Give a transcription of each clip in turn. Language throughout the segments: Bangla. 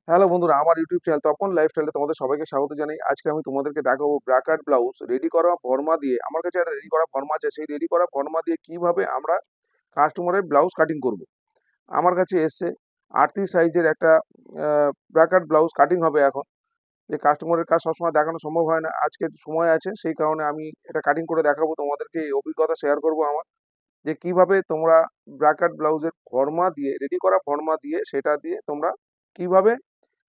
হ্যালো বন্ধুরা, আমার ইউটিউব চ্যানেল তপন লাইফস্টাইলে তোমাদের সবাইকে স্বাগত জানাই। আজকে আমি তোমাদেরকে দেখাবো ব্রাকাট ব্লাউজ রেডি করা ফর্মা দিয়ে। আমার কাছে একটা রেডি করা ফর্মা আছে, সেই রেডি করা ফর্মা দিয়ে কিভাবে আমরা কাস্টমারের ব্লাউজ কাটিং করব। আমার কাছে এসছে 38 সাইজের একটা ব্রাকাট ব্লাউজ কাটিং হবে এখন। যে কাস্টমারের কাজ সবসময় দেখানো সম্ভব হয় না, আজকে একটু সময় আছে, সেই কারণে আমি এটা কাটিং করে দেখাবো তোমাদেরকে। এই অভিজ্ঞতা শেয়ার করবো আমার, যে কিভাবে তোমরা ব্রাকাট ব্লাউজের ফর্মা দিয়ে রেডি করা ফর্মা দিয়ে সেটা দিয়ে তোমরা কিভাবে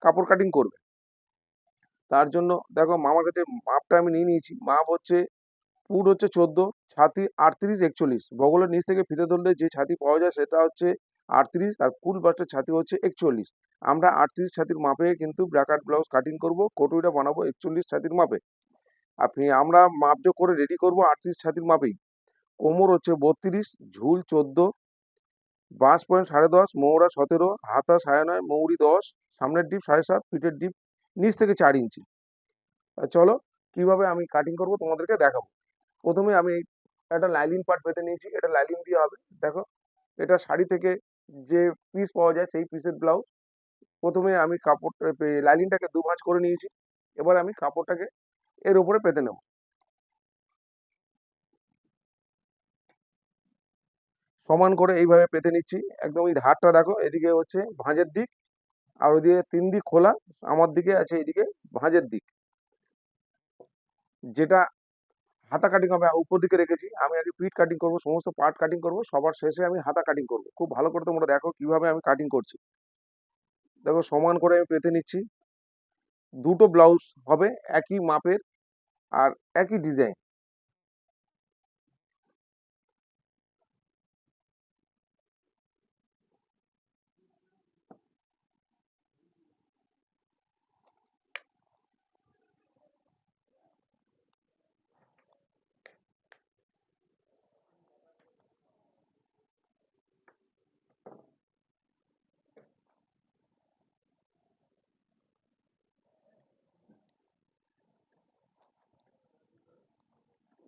কাপড় কাটিং করবে। তার জন্য দেখো আমার কাছে মাপটা আমি নিয়ে নিয়েছি। মাপ হচ্ছে, পুট হচ্ছে 14, ছাতি 38, 41। বগলের নিচ থেকে ফিতে ধরলে যে ছাতি পাওয়া যায় সেটা হচ্ছে 38, আর ফুল বাস্টের ছাতি হচ্ছে 41। আমরা 38 ছাতির মাপে কিন্তু ব্র্যাকেট ব্লাউজ কাটিং করব, কটুইটা বানাবো 41 ছাতির মাপে। আমরা মাপজোক করে রেডি করব 38 ছাতির মাপেই। কোমর হচ্ছে 32, ঝুল 14, বাঁশ পয়েন্ট 10.5, মৌরা 17, হাতা 9.5, মৌরি 10, সামনের ডিপ 7.5, পিঠের ডিপ নিচ থেকে 4 ইঞ্চি। চলো কিভাবে আমি কাটিং করব তোমাদেরকে দেখাবো। প্রথমে আমি একটা লাইলিন পার্ট পেতে নিয়েছি, এটা লাইলিন দিয়ে হবে। দেখো, এটা শাড়ি থেকে যে পিস পাওয়া যায় সেই পিসের ব্লাউজ। প্রথমে আমি কাপড়টা লাইলিনটাকে দুভাঁজ করে নিয়েছি। এবার আমি কাপড়টাকে এর উপরে পেতে নেব। সমান করে এইভাবে পেতে নিচ্ছি। একদম এই ধারটা দেখো, এদিকে হচ্ছে ভাঁজের দিক, আর ওইদিকে 3 দিক খোলা। আমার দিকে আছে এদিকে ভাঁজের দিক। যেটা হাতা কাটিং হবে উপর দিকে রেখেছি। আমি আগে পিঠ কাটিং করব, সমস্ত পার্ট কাটিং করব, সবার শেষে আমি হাতা কাটিং করব। খুব ভালো করে তোমরা দেখো কিভাবে আমি কাটিং করছি। দেখো সমান করে আমি পেতে নিচ্ছি। দুটো ব্লাউজ হবে একই মাপের আর একই ডিজাইন।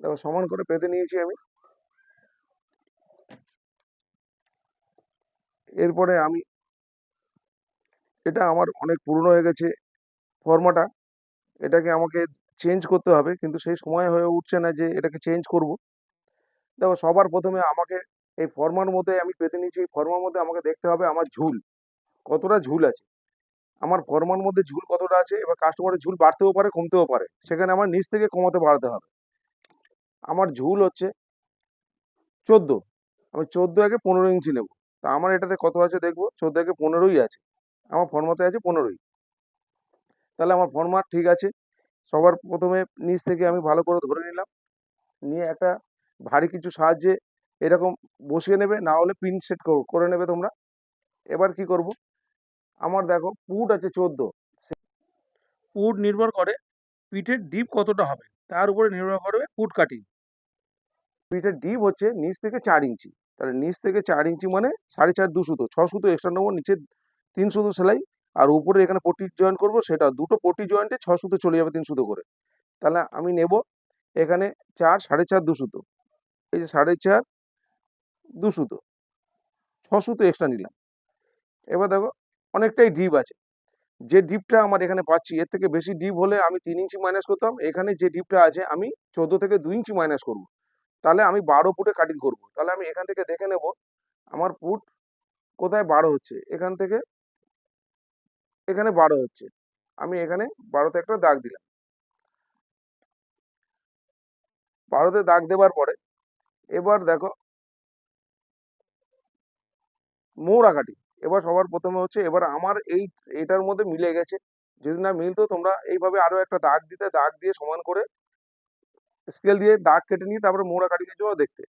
দেখো সমান করে পেতে নিয়েছি আমি। এরপরে আমি, এটা আমার অনেক পুরনো হয়ে গেছে ফর্মাটা, এটাকে আমাকে চেঞ্জ করতে হবে, কিন্তু সেই সময় হয়ে উঠছে না যে এটাকে চেঞ্জ করব। দেখো সবার প্রথমে আমাকে এই ফর্মার মধ্যে আমি পেতে নিয়েছি। এই ফর্মার মধ্যে আমাকে দেখতে হবে আমার ঝুল কতটা ঝুল আছে। আমার ফর্মার মধ্যে ঝুল কতটা আছে, এবার কাস্টমারের ঝুল বাড়তেও পারে কমতেও পারে, সেখানে আমার নিচ থেকে কমাতে বাড়াতে হবে। আমার ঝুল হচ্ছে 14, আমি 14 একে 15 ইঞ্চি নেব। তা আমার এটাতে কত আছে দেখবো, 14 একে 15ই আছে। আমার ফর্মাতে আছে 15ই। তাহলে আমার ফর্মা ঠিক আছে। সবার প্রথমে নিচ থেকে আমি ভালো করে ধরে নিলাম, নিয়ে একটা ভারী কিছু সাহায্যে এরকম বসিয়ে নেবে, না হলে পিন সেট করে নেবে তোমরা। এবার কি করব, আমার দেখো পুট আছে 14। পুট নির্ভর করে পিঠের ডিপ কতটা হবে, তার উপরে নির্ভর করবে পুট কাটিং। পিঠের ডিপ হচ্ছে নিচ থেকে 4 ইঞ্চি, তাহলে নিচ থেকে 4 ইঞ্চি মানে 4.5 2 সুতো, 6 সুতো এক্সট্রা নেবো। নিচে 3 সুতো সেলাই, আর উপরে এখানে পট্টি জয়েন করব, সেটা দুটো পট্টি জয়েন্টে 6 সুতো চলে যাবে 3 সুতো করে। তাহলে আমি নেব এখানে 4, 4.5 2 সুতো, এই যে 4.5 2 সুতো, 6 সুতো এক্সট্রা নিলাম। এবার দেখো অনেকটাই ডিপ আছে। যে ডিপটা আমার এখানে পাচ্ছি, এর থেকে বেশি ডিপ হলে আমি 3 ইঞ্চি মাইনাস করতাম। এখানে যে ডিপটা আছে আমি 14 থেকে 2 ইঞ্চি মাইনাস করব। তাহলে আমি 12 ফুটে কাটিং করব। তাহলে আমি এখান থেকে দেখে নেব আমার ফুট কোথায় 12 হচ্ছে। এখান থেকে এখানে 12 হচ্ছে, আমি এখানে 12তে একটা দাগ দিলাম। 12তে দাগ দেওয়ার পরে এবার দেখো মৌরা কাটি। এবার সবার প্রথমে হচ্ছে, এবার আমার এটার মধ্যে মিলে গেছে। যদি না মিলতো তোমরা এইভাবে আরো একটা দাগ দিতে, দাগ দিয়ে সমান করে স্কেল দিয়ে দাগ কেটে নিয়ে তারপরে মোড়া কাটিংয়ের জন্য দেখতে।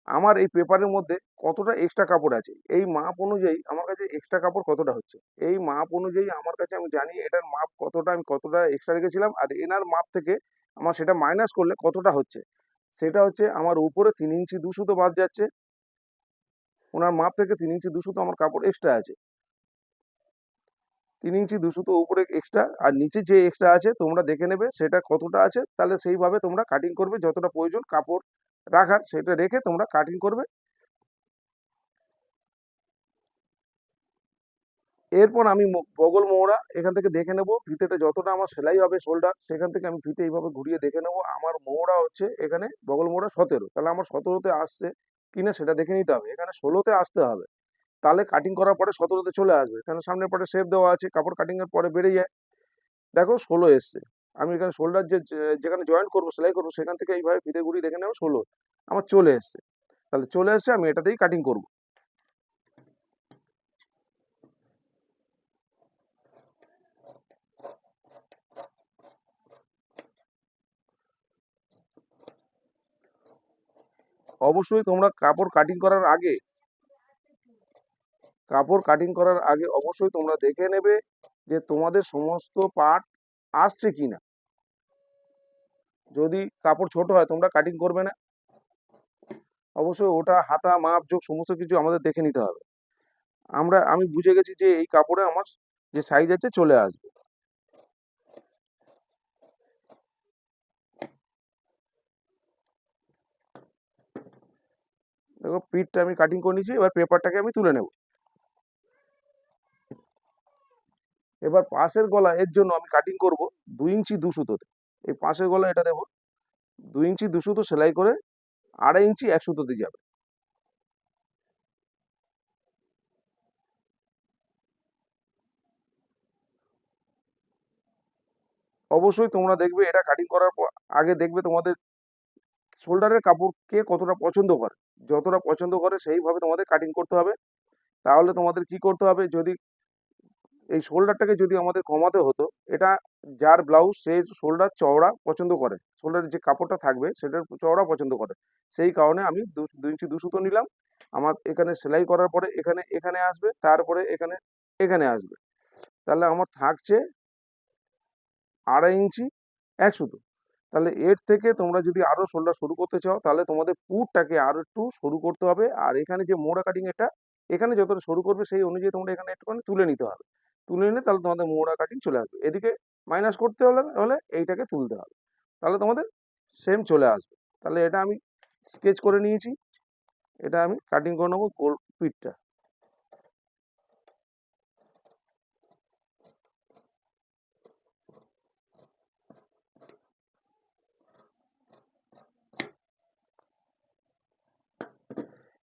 আমার এই পেপারের মধ্যে কতটা এক্সট্রা কাপড় আছে, এই মাপ অনুযায়ী আমার কাছে এক্সট্রা কাপড় কতটা হচ্ছে, এই মাপ অনুযায়ী আমার কাছে আমি জানি এটার মাপ কতটা, আমি কতটা এক্সট্রা রেখেছিলাম, আর এনার মাপ থেকে আমার সেটা মাইনাস করলে কতটা হচ্ছে। সেটা হচ্ছে আমার উপরে 3 ইঞ্চি 2 সুতো বাদ যাচ্ছে, ওনার মাপ থেকে 3 ইঞ্চি 2 সুতো আমার কাপড় এক্সট্রা আছে। 3 ইঞ্চি 2 সুতো উপরে এক্সট্রা, আর নিচে যে এক্সট্রা আছে তোমরা দেখে নেবে সেটা কতটা আছে। তাহলে সেইভাবে তোমরা কাটিং করবে, যতটা প্রয়োজন কাপড় রাখার সেটা রেখে তোমরা কাটিং করবে। এরপর আমি বগল মোহরা এখান থেকে দেখে নেব ফিতেটা যতটা আমার সেলাই হবে শোল্ডার, সেখান থেকে আমি ফিতে এইভাবে ঘুরিয়ে দেখে নেব আমার মোহরা হচ্ছে এখানে বগল মোহরা 17, তাহলে আমার 17তে আসছে কিনা সেটা দেখে নিতে হবে। এখানে 16তে আসতে হবে, তাহলে কাটিং করার পরে 17তে চলে আসবে, কারণ সামনের পরে শেপ দেওয়া আছে, কাপড় কাটিং এর পরে বেড়ে যায়। দেখো 16 এসছে। আমি এখানে শোল্ডার যেখানে জয়েন্ট করবো সেলাই করবো সেখান থেকে এইভাবে ফিতে ঘুরিয়ে দেখে নেবো 16 আমার চলে এসছে। তাহলে চলে এসছে, আমি এটাতেই কাটিং করব। অবশ্যই তোমরা কাপড় কাটিং করার আগে অবশ্যই তোমরা দেখে নেবে যে তোমাদের সমস্ত পার্ট আসছে কিনা। যদি কাপড় ছোট হয় তোমরা কাটিং করবে না, অবশ্যই ওটা হাতা মাপ যোগ সমস্ত কিছু আমাদের দেখে নিতে হবে। আমি বুঝে গেছি যে এই কাপড়ে আমার যে সাইজ আছে চলে আসবে। দেখো পিঠটা আমি কাটিং করে নিয়েছি, এবার পেপারটাকে আমি তুলে নেব। এবার পাশের গলা এর জন্য আমি কাটিং করব 2 ইঞ্চি 2 সুতোতে। এই পাশের গলা এটা দেবো 2 ইঞ্চি 2 সুতো সেলাই করে 2.5 ইঞ্চি 1 সুতোতে যাবে। অবশ্যই তোমরা দেখবে এটা কাটিং করার আগে দেখবে তোমাদের শোল্ডারের কাপড় কে কতটা পছন্দ করে, যতটা পছন্দ করে সেইভাবে তোমাদের কাটিং করতে হবে। তাহলে তোমাদের কি করতে হবে, যদি এই শোল্ডারটাকে যদি আমাদের কমাতে হতো, এটা যার ব্লাউজ সে শোল্ডার চওড়া পছন্দ করে, শোল্ডারের যে কাপড়টা থাকবে সেটার চওড়া পছন্দ করে, সেই কারণে আমি 2 ইঞ্চি 2 সুতো নিলাম। আমার এখানে সেলাই করার পরে এখানে এখানে আসবে, তারপরে এখানে এখানে আসবে, তাহলে আমার থাকছে 2.5 ইঞ্চি 1 সুতো। তাহলে এর থেকে তোমরা যদি আরো শোল্ডার শুরু করতে চাও তাহলে তোমাদের পুরটাকে আরো একটু সরু করতে হবে, আর এখানে যে মোড়া কাটিং এটা এখানে যতটা সরু করবে সেই অনুযায়ী তোমরা এখানে একটুখানি তুলে নিতে হবে। তুলে নিলে তাহলে তোমাদের মোড়া কাটিং চলে আসবে। এদিকে মাইনাস করতে হলে হলে এইটাকে তুলতে হবে, তাহলে তোমাদের সেম চলে আসবে। তাহলে এটা আমি স্কেচ করে নিয়েছি, এটা আমি কাটিং করে নেবো গোল পিঠটা।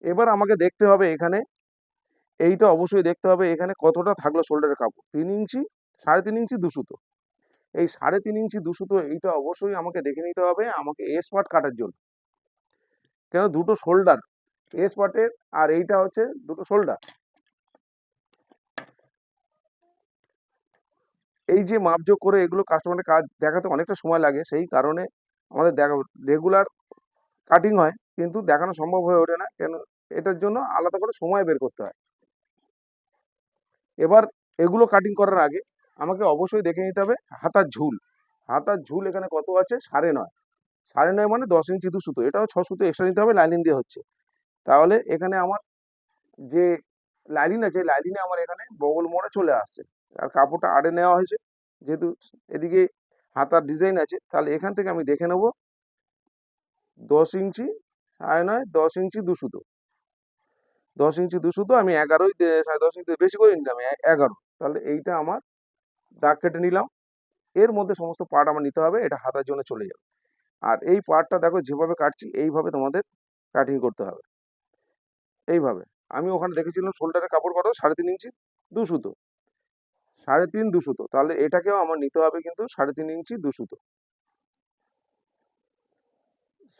এবার আমাকে দেখতে হবে এখানে, এইটা অবশ্যই দেখতে হবে এখানে কতটা থাকলো শোল্ডারের কাপড়, 3 ইঞ্চি 3.5 ইঞ্চি 2 সুতো। এই 3.5 ইঞ্চি 2 সুতো এইটা অবশ্যই আমাকে দেখে নিতে হবে আমাকে এস পার্ট কাটার জন্য। কেন দুটো শোল্ডার এস পার্টের, আর এইটা হচ্ছে দুটো শোল্ডার। এই যে মাপযোগ করে এগুলো কাস্টমারের কাজ দেখাতে অনেকটা সময় লাগে, সেই কারণে আমাদের দেখা রেগুলার কাটিং হয় কিন্তু দেখানো সম্ভব হয়ে ওঠে না, কেন এটার জন্য আলাদা করে সময় বের করতে হয়। এবার এগুলো কাটিং করার আগে আমাকে অবশ্যই দেখে নিতে হবে হাতার ঝুল। হাতার ঝুল এখানে কত আছে, 9.5। 9.5 মানে 10 ইঞ্চি 2 সুতো, এটাও 6 সুতো এক্সট্রা নিতে হবে, লাইনিং দিয়ে হচ্ছে। তাহলে এখানে আমার যে লাইনিং আছে লাইনিংয়ে আমার এখানে বগল মোড়ে চলে আসছে, আর কাপড়টা আড়ে নেওয়া হয়েছে যেহেতু এদিকে হাতার ডিজাইন আছে, তাহলে এখান থেকে আমি দেখে নেব 10 ইঞ্চি 9.5 10 ইঞ্চি 2 সুতো। 10 ইঞ্চি 2 সুতো আমি 11ই 10.5 ইঞ্চি বেশি করে নিলাম 11। তাহলে এইটা আমার দাগ কেটে নিলাম। এর মধ্যে সমস্ত পার্ট আমার নিতে হবে, এটা হাতার জন্য চলে যাবে। আর এই পার্টটা দেখো যেভাবে কাটছি এইভাবে তোমাদের কাটিং করতে হবে, এইভাবে। আমি ওখানে দেখেছিলাম শোল্ডারের কাপড় কত, 3.5 ইঞ্চি 2 সুতো, 3.5 2 সুতো, তাহলে এটাকেও আমার নিতে হবে কিন্তু 3.5 ইঞ্চি 2 সুতো,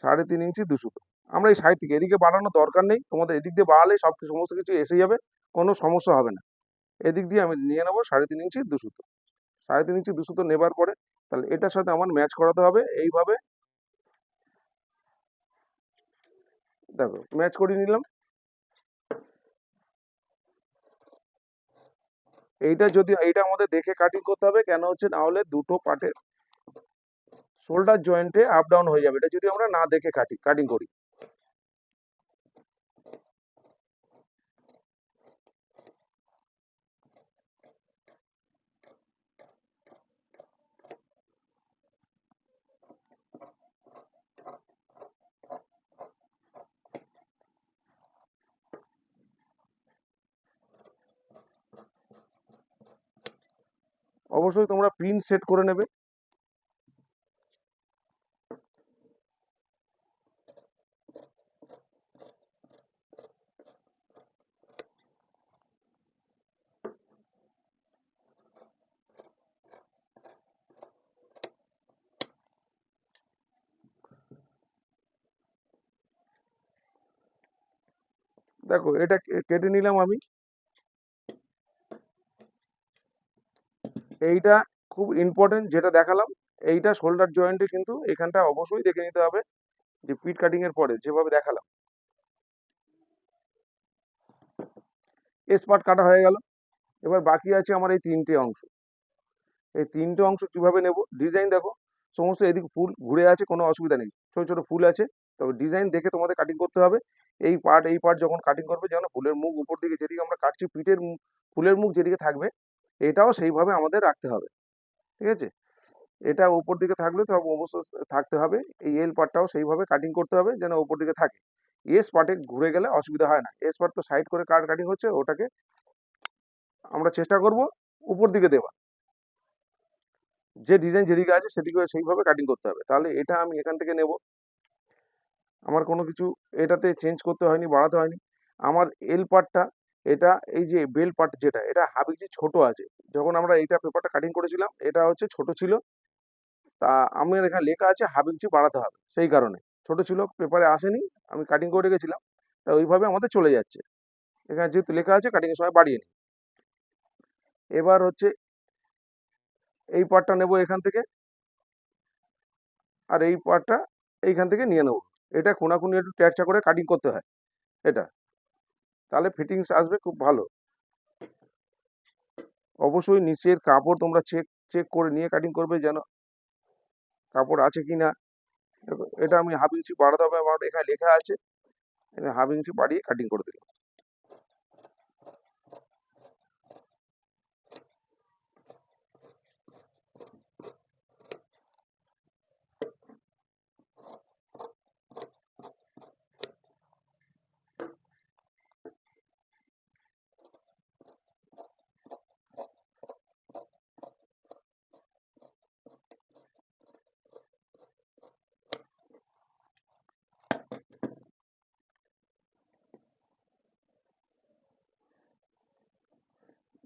3.5 ইঞ্চি 2 সুতো। আমরা এই সাইড থেকে এদিকে বাড়ানোর দরকার নেই, তোমাদের এদিক দিয়ে বাড়ালে সমস্ত কিছু এসে যাবে, কোনো সমস্যা হবে না। এদিক দিয়ে আমি নিয়ে নেবো 3.5 ইঞ্চি 2 সুতো। 3.5 ইঞ্চি 2 সুতো নেবার পরে তাহলে এটার সাথে আমার ম্যাচ করাতে হবে এইভাবে। দেখো ম্যাচ করে নিলাম। এইটা আমাদের দেখে কাটিং করতে হবে, কেন হচ্ছে না হলে দুটো পার্টের শোল্ডার জয়েন্টে আপ ডাউন হয়ে যাবে, এটা যদি আমরা না দেখে কাটিং করি। অবশ্যই তোমরা পিন সেট করে নেবে। দেখো এটা কেটে নিলাম আমি। এইটা খুব ইম্পর্টেন্ট যেটা দেখালাম, এইটা শোল্ডার জয়েন্টে কিন্তু এখানটা অবশ্যই দেখে নিতে হবে, যে পিট কাটিং এর পরে যেভাবে দেখালাম। এস পার্ট কাটা হয়ে গেল। এবার বাকি আছে আমার এই তিনটে অংশ। এই তিনটে অংশ কিভাবে নেব, ডিজাইন দেখো সমস্ত এদিকে ফুল ঘুরে আছে, কোনো অসুবিধা নেই, ছোট ছোট ফুল আছে। তবে ডিজাইন দেখে তোমাদের কাটিং করতে হবে। এই পার্ট যখন কাটিং করবে, যেন ফুলের মুখ উপর দিকে যেদিকে আমরা কাটছি, ফুলের মুখ যেদিকে থাকবে, এটাও সেইভাবে আমাদের রাখতে হবে। ঠিক আছে, এটা উপর দিকে থাকলে সব অবশ্য থাকতে হবে। এই এল পার্টটাও সেইভাবে কাটিং করতে হবে যেন উপর দিকে থাকে। এস পার্টে ঘুরে গেলে অসুবিধা হয় না। এস পার্ট তো সাইড করে কাটিং হচ্ছে, ওটাকে আমরা চেষ্টা করব উপর দিকে দেওয়া, যে ডিজাইন যেদিকে আছে সেদিকে সেইভাবে কাটিং করতে হবে। তাহলে এটা আমি এখান থেকে নেব। আমার কোনো কিছু এটাতে চেঞ্জ করতে হয়নি, বাড়াতে হয়নি। আমার এল পার্টটা, এটা এই যে বেল পার্ট যেটা, এটা হাফ ইঞ্চি ছোট আছে। যখন আমরা এইটা পেপারটা কাটিং করেছিলাম, এটা হচ্ছে ছোট ছিল। তা আমার এখানে লেখা আছে হাফ ইঞ্চি বাড়াতে হবে, সেই কারণে ছোট ছিল, পেপারে আসেনি, আমি কাটিং করে রেখেছিলাম। তা ওইভাবে আমাদের চলে যাচ্ছে। এখানে যেহেতু লেখা আছে, কাটিং এর সময় বাড়িয়ে নিই। এবার হচ্ছে এই পার্টটা নেব এখান থেকে, আর এই পার্টটা এইখান থেকে নিয়ে নেব। এটা কোনাকুনি একটু ট্যাচা করে কাটিং করতে হয় এটা, তাহলে ফিটিংস আসবে খুব ভালো। অবশ্যই নিচের কাপড় তোমরা চেক চেক করে নিয়ে কাটিং করবে, যেন কাপড় আছে কিনা। দেখো এটা আমি হাফ ইঞ্চি বাড়াতে হবে, আমার এখানে লেখা আছে, হাফ ইঞ্চি বাড়িয়ে কাটিং করে দিলাম।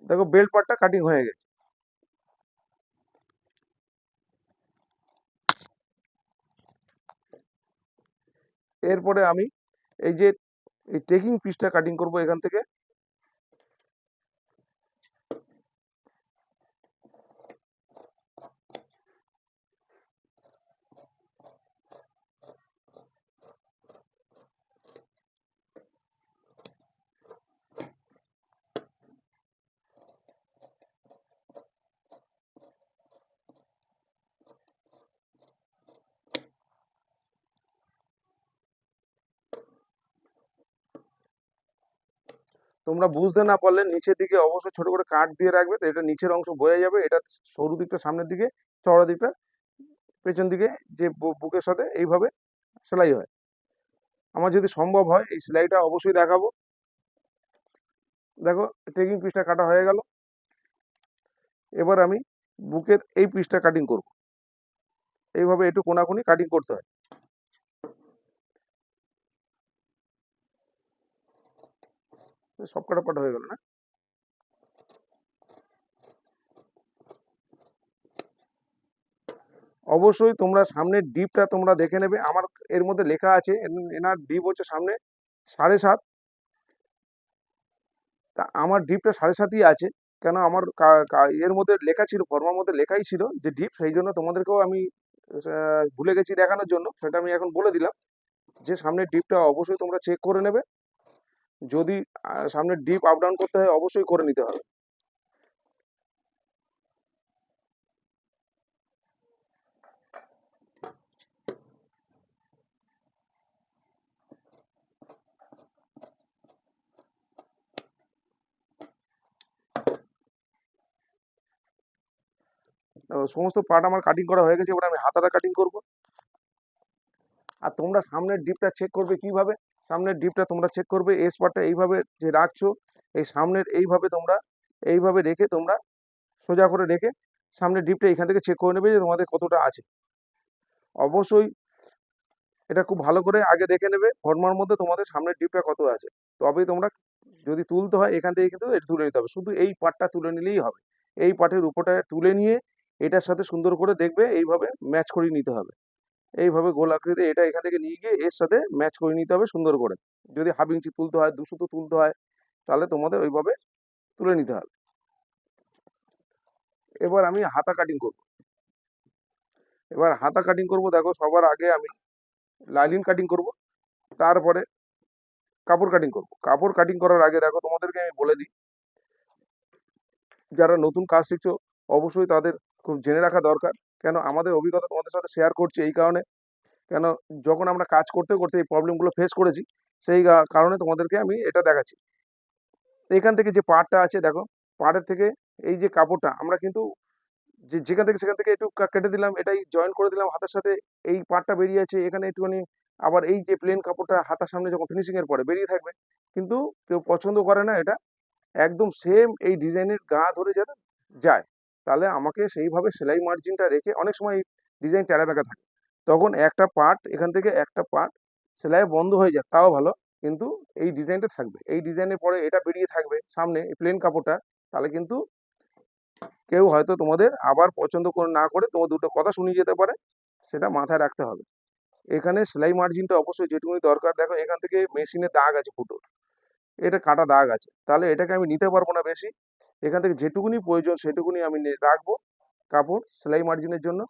দেখো বেল্ট পার্টটা কাটিং হয়ে গেছে। এরপরে আমি এই যে এই টেকিং পিসটা কাটিং করব এখান থেকে। তোমরা বুঝতে না পারলে নিচের দিকে অবশ্যই ছোট করে কাট দিয়ে রাখবে, তো এটা নিচের অংশ বোঝা যাবে। এটা সরু দিকটা সামনের দিকে, চওড়া দিকটা পেছন দিকে, যে বুকের সাথে এইভাবে সেলাই হয়। আমার যদি সম্ভব হয় এই সেলাইটা অবশ্যই দেখাবো। দেখো টেকিং পিসটা কাটা হয়ে গেল। এবার আমি বুকের এই পিসটা কাটিং করব। এইভাবে একটু কোনাকুনি কাটিং করতে হয়। সব কাটা পাটা হয়ে গেল না? অবশ্যই তোমরা সামনের ডিপটা তোমরা দেখে নেবে। আমার এর মধ্যে লেখা আছে, এনার ডিপ হচ্ছে সামনে 7.5। তা আমার ডিপটা 7.5ই আছে। কেন, আমার এর মধ্যে লেখা ছিল, ফর্মার মধ্যে লেখাই ছিল যে ডিপ, সেই জন্য তোমাদেরকেও আমি ভুলে গেছি দেখানোর জন্য, সেটা আমি এখন বলে দিলাম যে সামনের ডিপটা অবশ্যই তোমরা চেক করে নেবে। যদি সামনের ডিপ আপ ডাউন করতে হয়, অবশ্যই করে নিতে হবে। সমস্ত পার্ট আমার কাটিং করা হয়ে গেছে। এবার আমি হাতাটা কাটিং করব। আর তোমরা সামনের ডিপটা চেক করবে কিভাবে, সামনের ডিপটা তোমরা চেক করবে এস পার্টটা এইভাবে যে রাখছো, এই সামনের এইভাবে তোমরা এইভাবে রেখে, তোমরা সোজা করে রেখে সামনের ডিপটা এখান থেকে চেক করে নেবে যে তোমাদের কতটা আছে। অবশ্যই এটা খুব ভালো করে আগে দেখে নেবে ফর্মার মধ্যে তোমাদের সামনের ডিপটা কত আছে, তবেই তোমরা যদি তুলতে হয় এখান থেকে কিন্তু এটা তুলে নিতে হবে। শুধু এই পার্টটা তুলে নিলেই হবে। এই পার্টের উপরটা তুলে নিয়ে এটার সাথে সুন্দর করে দেখবে এইভাবে ম্যাচ করে নিতে হবে। এইভাবে গোল আকৃতি এটা এখান থেকে নিয়ে গিয়ে এর সাথে ম্যাচ করে নিতে হবে সুন্দর করে। যদি হাফ ইঞ্চি তুলতে হয়, 2 সুতো তুলতে হয়, তাহলে তোমাদের ওইভাবে তুলে নিতে হবে। এবার আমি হাতা কাটিং করব। এবার হাতা কাটিং করব, দেখো সবার আগে আমি লাইলিন কাটিং করব, তারপরে কাপড় কাটিং করব। কাপড় কাটিং করার আগে দেখো তোমাদেরকে আমি বলে দিই, যারা নতুন কাজ শিখছো অবশ্যই তাদের খুব জেনে রাখা দরকার। কেন আমাদের অভিজ্ঞতা তোমাদের সাথে শেয়ার করছি এই কারণে, কেন যখন আমরা কাজ করতে করতে এই প্রবলেমগুলো ফেস করেছি, সেই কারণে তোমাদেরকে আমি এটা দেখাচ্ছি। এখান থেকে যে পাড়টা আছে দেখো, পাড়ের থেকে এই যে কাপড়টা আমরা কিন্তু যেখান থেকে সেখান থেকে একটু কেটে দিলাম, এটাই জয়েন করে দিলাম হাতের সাথে। এই পার্টটা বেরিয়ে আছে এখানে একটুখানি, আবার এই যে প্লেন কাপড়টা হাতার সামনে যখন ফিনিশিং এর পরে বেরিয়ে থাকবে, কিন্তু কেউ পছন্দ করে না এটা। একদম সেম এই ডিজাইনের গা ধরে যাতে যায়, তাহলে আমাকে সেইভাবে সেলাই মার্জিনটা রেখে, অনেক সময় ডিজাইন টেরা বেঁকা থাকে, তখন একটা পার্ট এখান থেকে একটা পার্ট সেলাই বন্ধ হয়ে যায় তাও ভালো, কিন্তু এই ডিজাইনটা থাকবে। এই ডিজাইনের পরে এটা বেরিয়ে থাকবে সামনে এই প্লেন কাপড়টা, তাহলে কিন্তু কেউ হয়তো তোমাদের আবার পছন্দ করে না করে তোমার দুটো কথা শুনিয়ে যেতে পারে, সেটা মাথায় রাখতে হবে। এখানে সেলাই মার্জিনটা অবশ্যই যেটুকুনি দরকার, দেখো এখান থেকে মেশিনে দাগ আছে ফুটো, এটা কাটা দাগ আছে, তাহলে এটাকে আমি নিতে পারবো না বেশি। এখান থেকে যেটুকুনি প্রয়োজন সেটুকুনি আমি রাখবো কাপড় সেলাই মার্জিনের জন্য।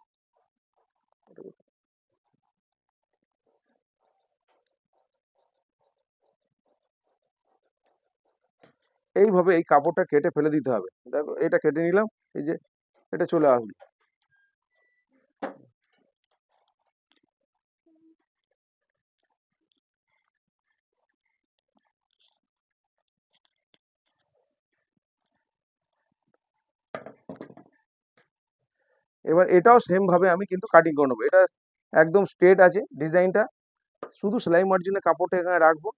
এইভাবে এই কাপড়টা কেটে ফেলে দিতে হবে। দেখো এটা কেটে নিলাম, এই যে এটা চলে আসবে। এবার এটাও সেম ভাবে আমি কিন্তু কাটিং করে নেবো। এটা একদম স্ট্রেট আছে ডিজাইনটা, শুধু সেলাই মার্জিনের কাপড়টা এখানে রাখবো।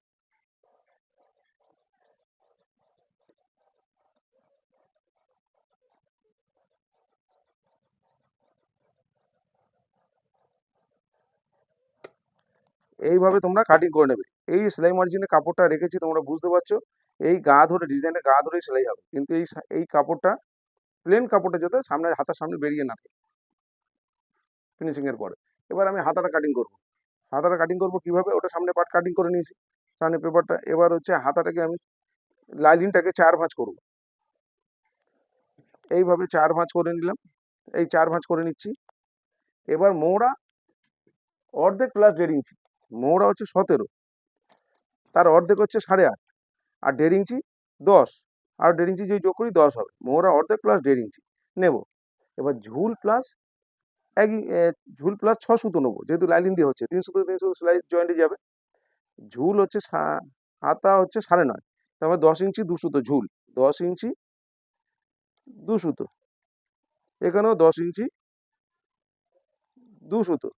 এইভাবে তোমরা কাটিং করে নেবে। এই সেলাই মার্জিনের কাপড়টা রেখেছি তোমরা বুঝতে পারছো, এই গা ধরে ডিজাইনের গা ধরেই সেলাই হবে, কিন্তু এই কাপড়টা প্লেন কাপড়টা যাতে সামনে হাতার সামনে বেরিয়ে না থাকে ফিনিশিং এর পরে। এবার আমি হাতাটা কাটিং করব। হাতাটা কাটিং করব কিভাবে, ওটা সামনে পার্ট কাটিং করে নিয়েছি, সামনে পেপারটা। এবার হচ্ছে হাতাটাকে আমি লাইলিনটাকে 4 ভাঁজ করব। এইভাবে 4 ভাঁজ করে নিলাম, এই 4 ভাঁজ করে নিচ্ছি। এবার মৌড়া অর্ধেক প্লাস 1.5 ইঞ্চি, মৌড়া হচ্ছে 17, তার অর্ধেক হচ্ছে 8.5, আর 1.5 ইঞ্চি 10, আর 1.5 ইঞ্চি যদি যোগ করি 10 হবে। মৌড়া অর্ধেক প্লাস 1.5 ইঞ্চি নেব। এবার ঝুল প্লাস ঝুল প্লাস 6 সুতো নেবো, যেহেতু লাইলিন দিয়ে হচ্ছে 3 সুতো 3 সুতো সেলাই জয়েন্টে যাবে। ঝুল হচ্ছে হাতা হচ্ছে 9.5, তারপরে 10 ইঞ্চি 2 সুতো ঝুল, 10 ইঞ্চি 2 সুতো, এখানেও 10 ইঞ্চি 2 সুতো।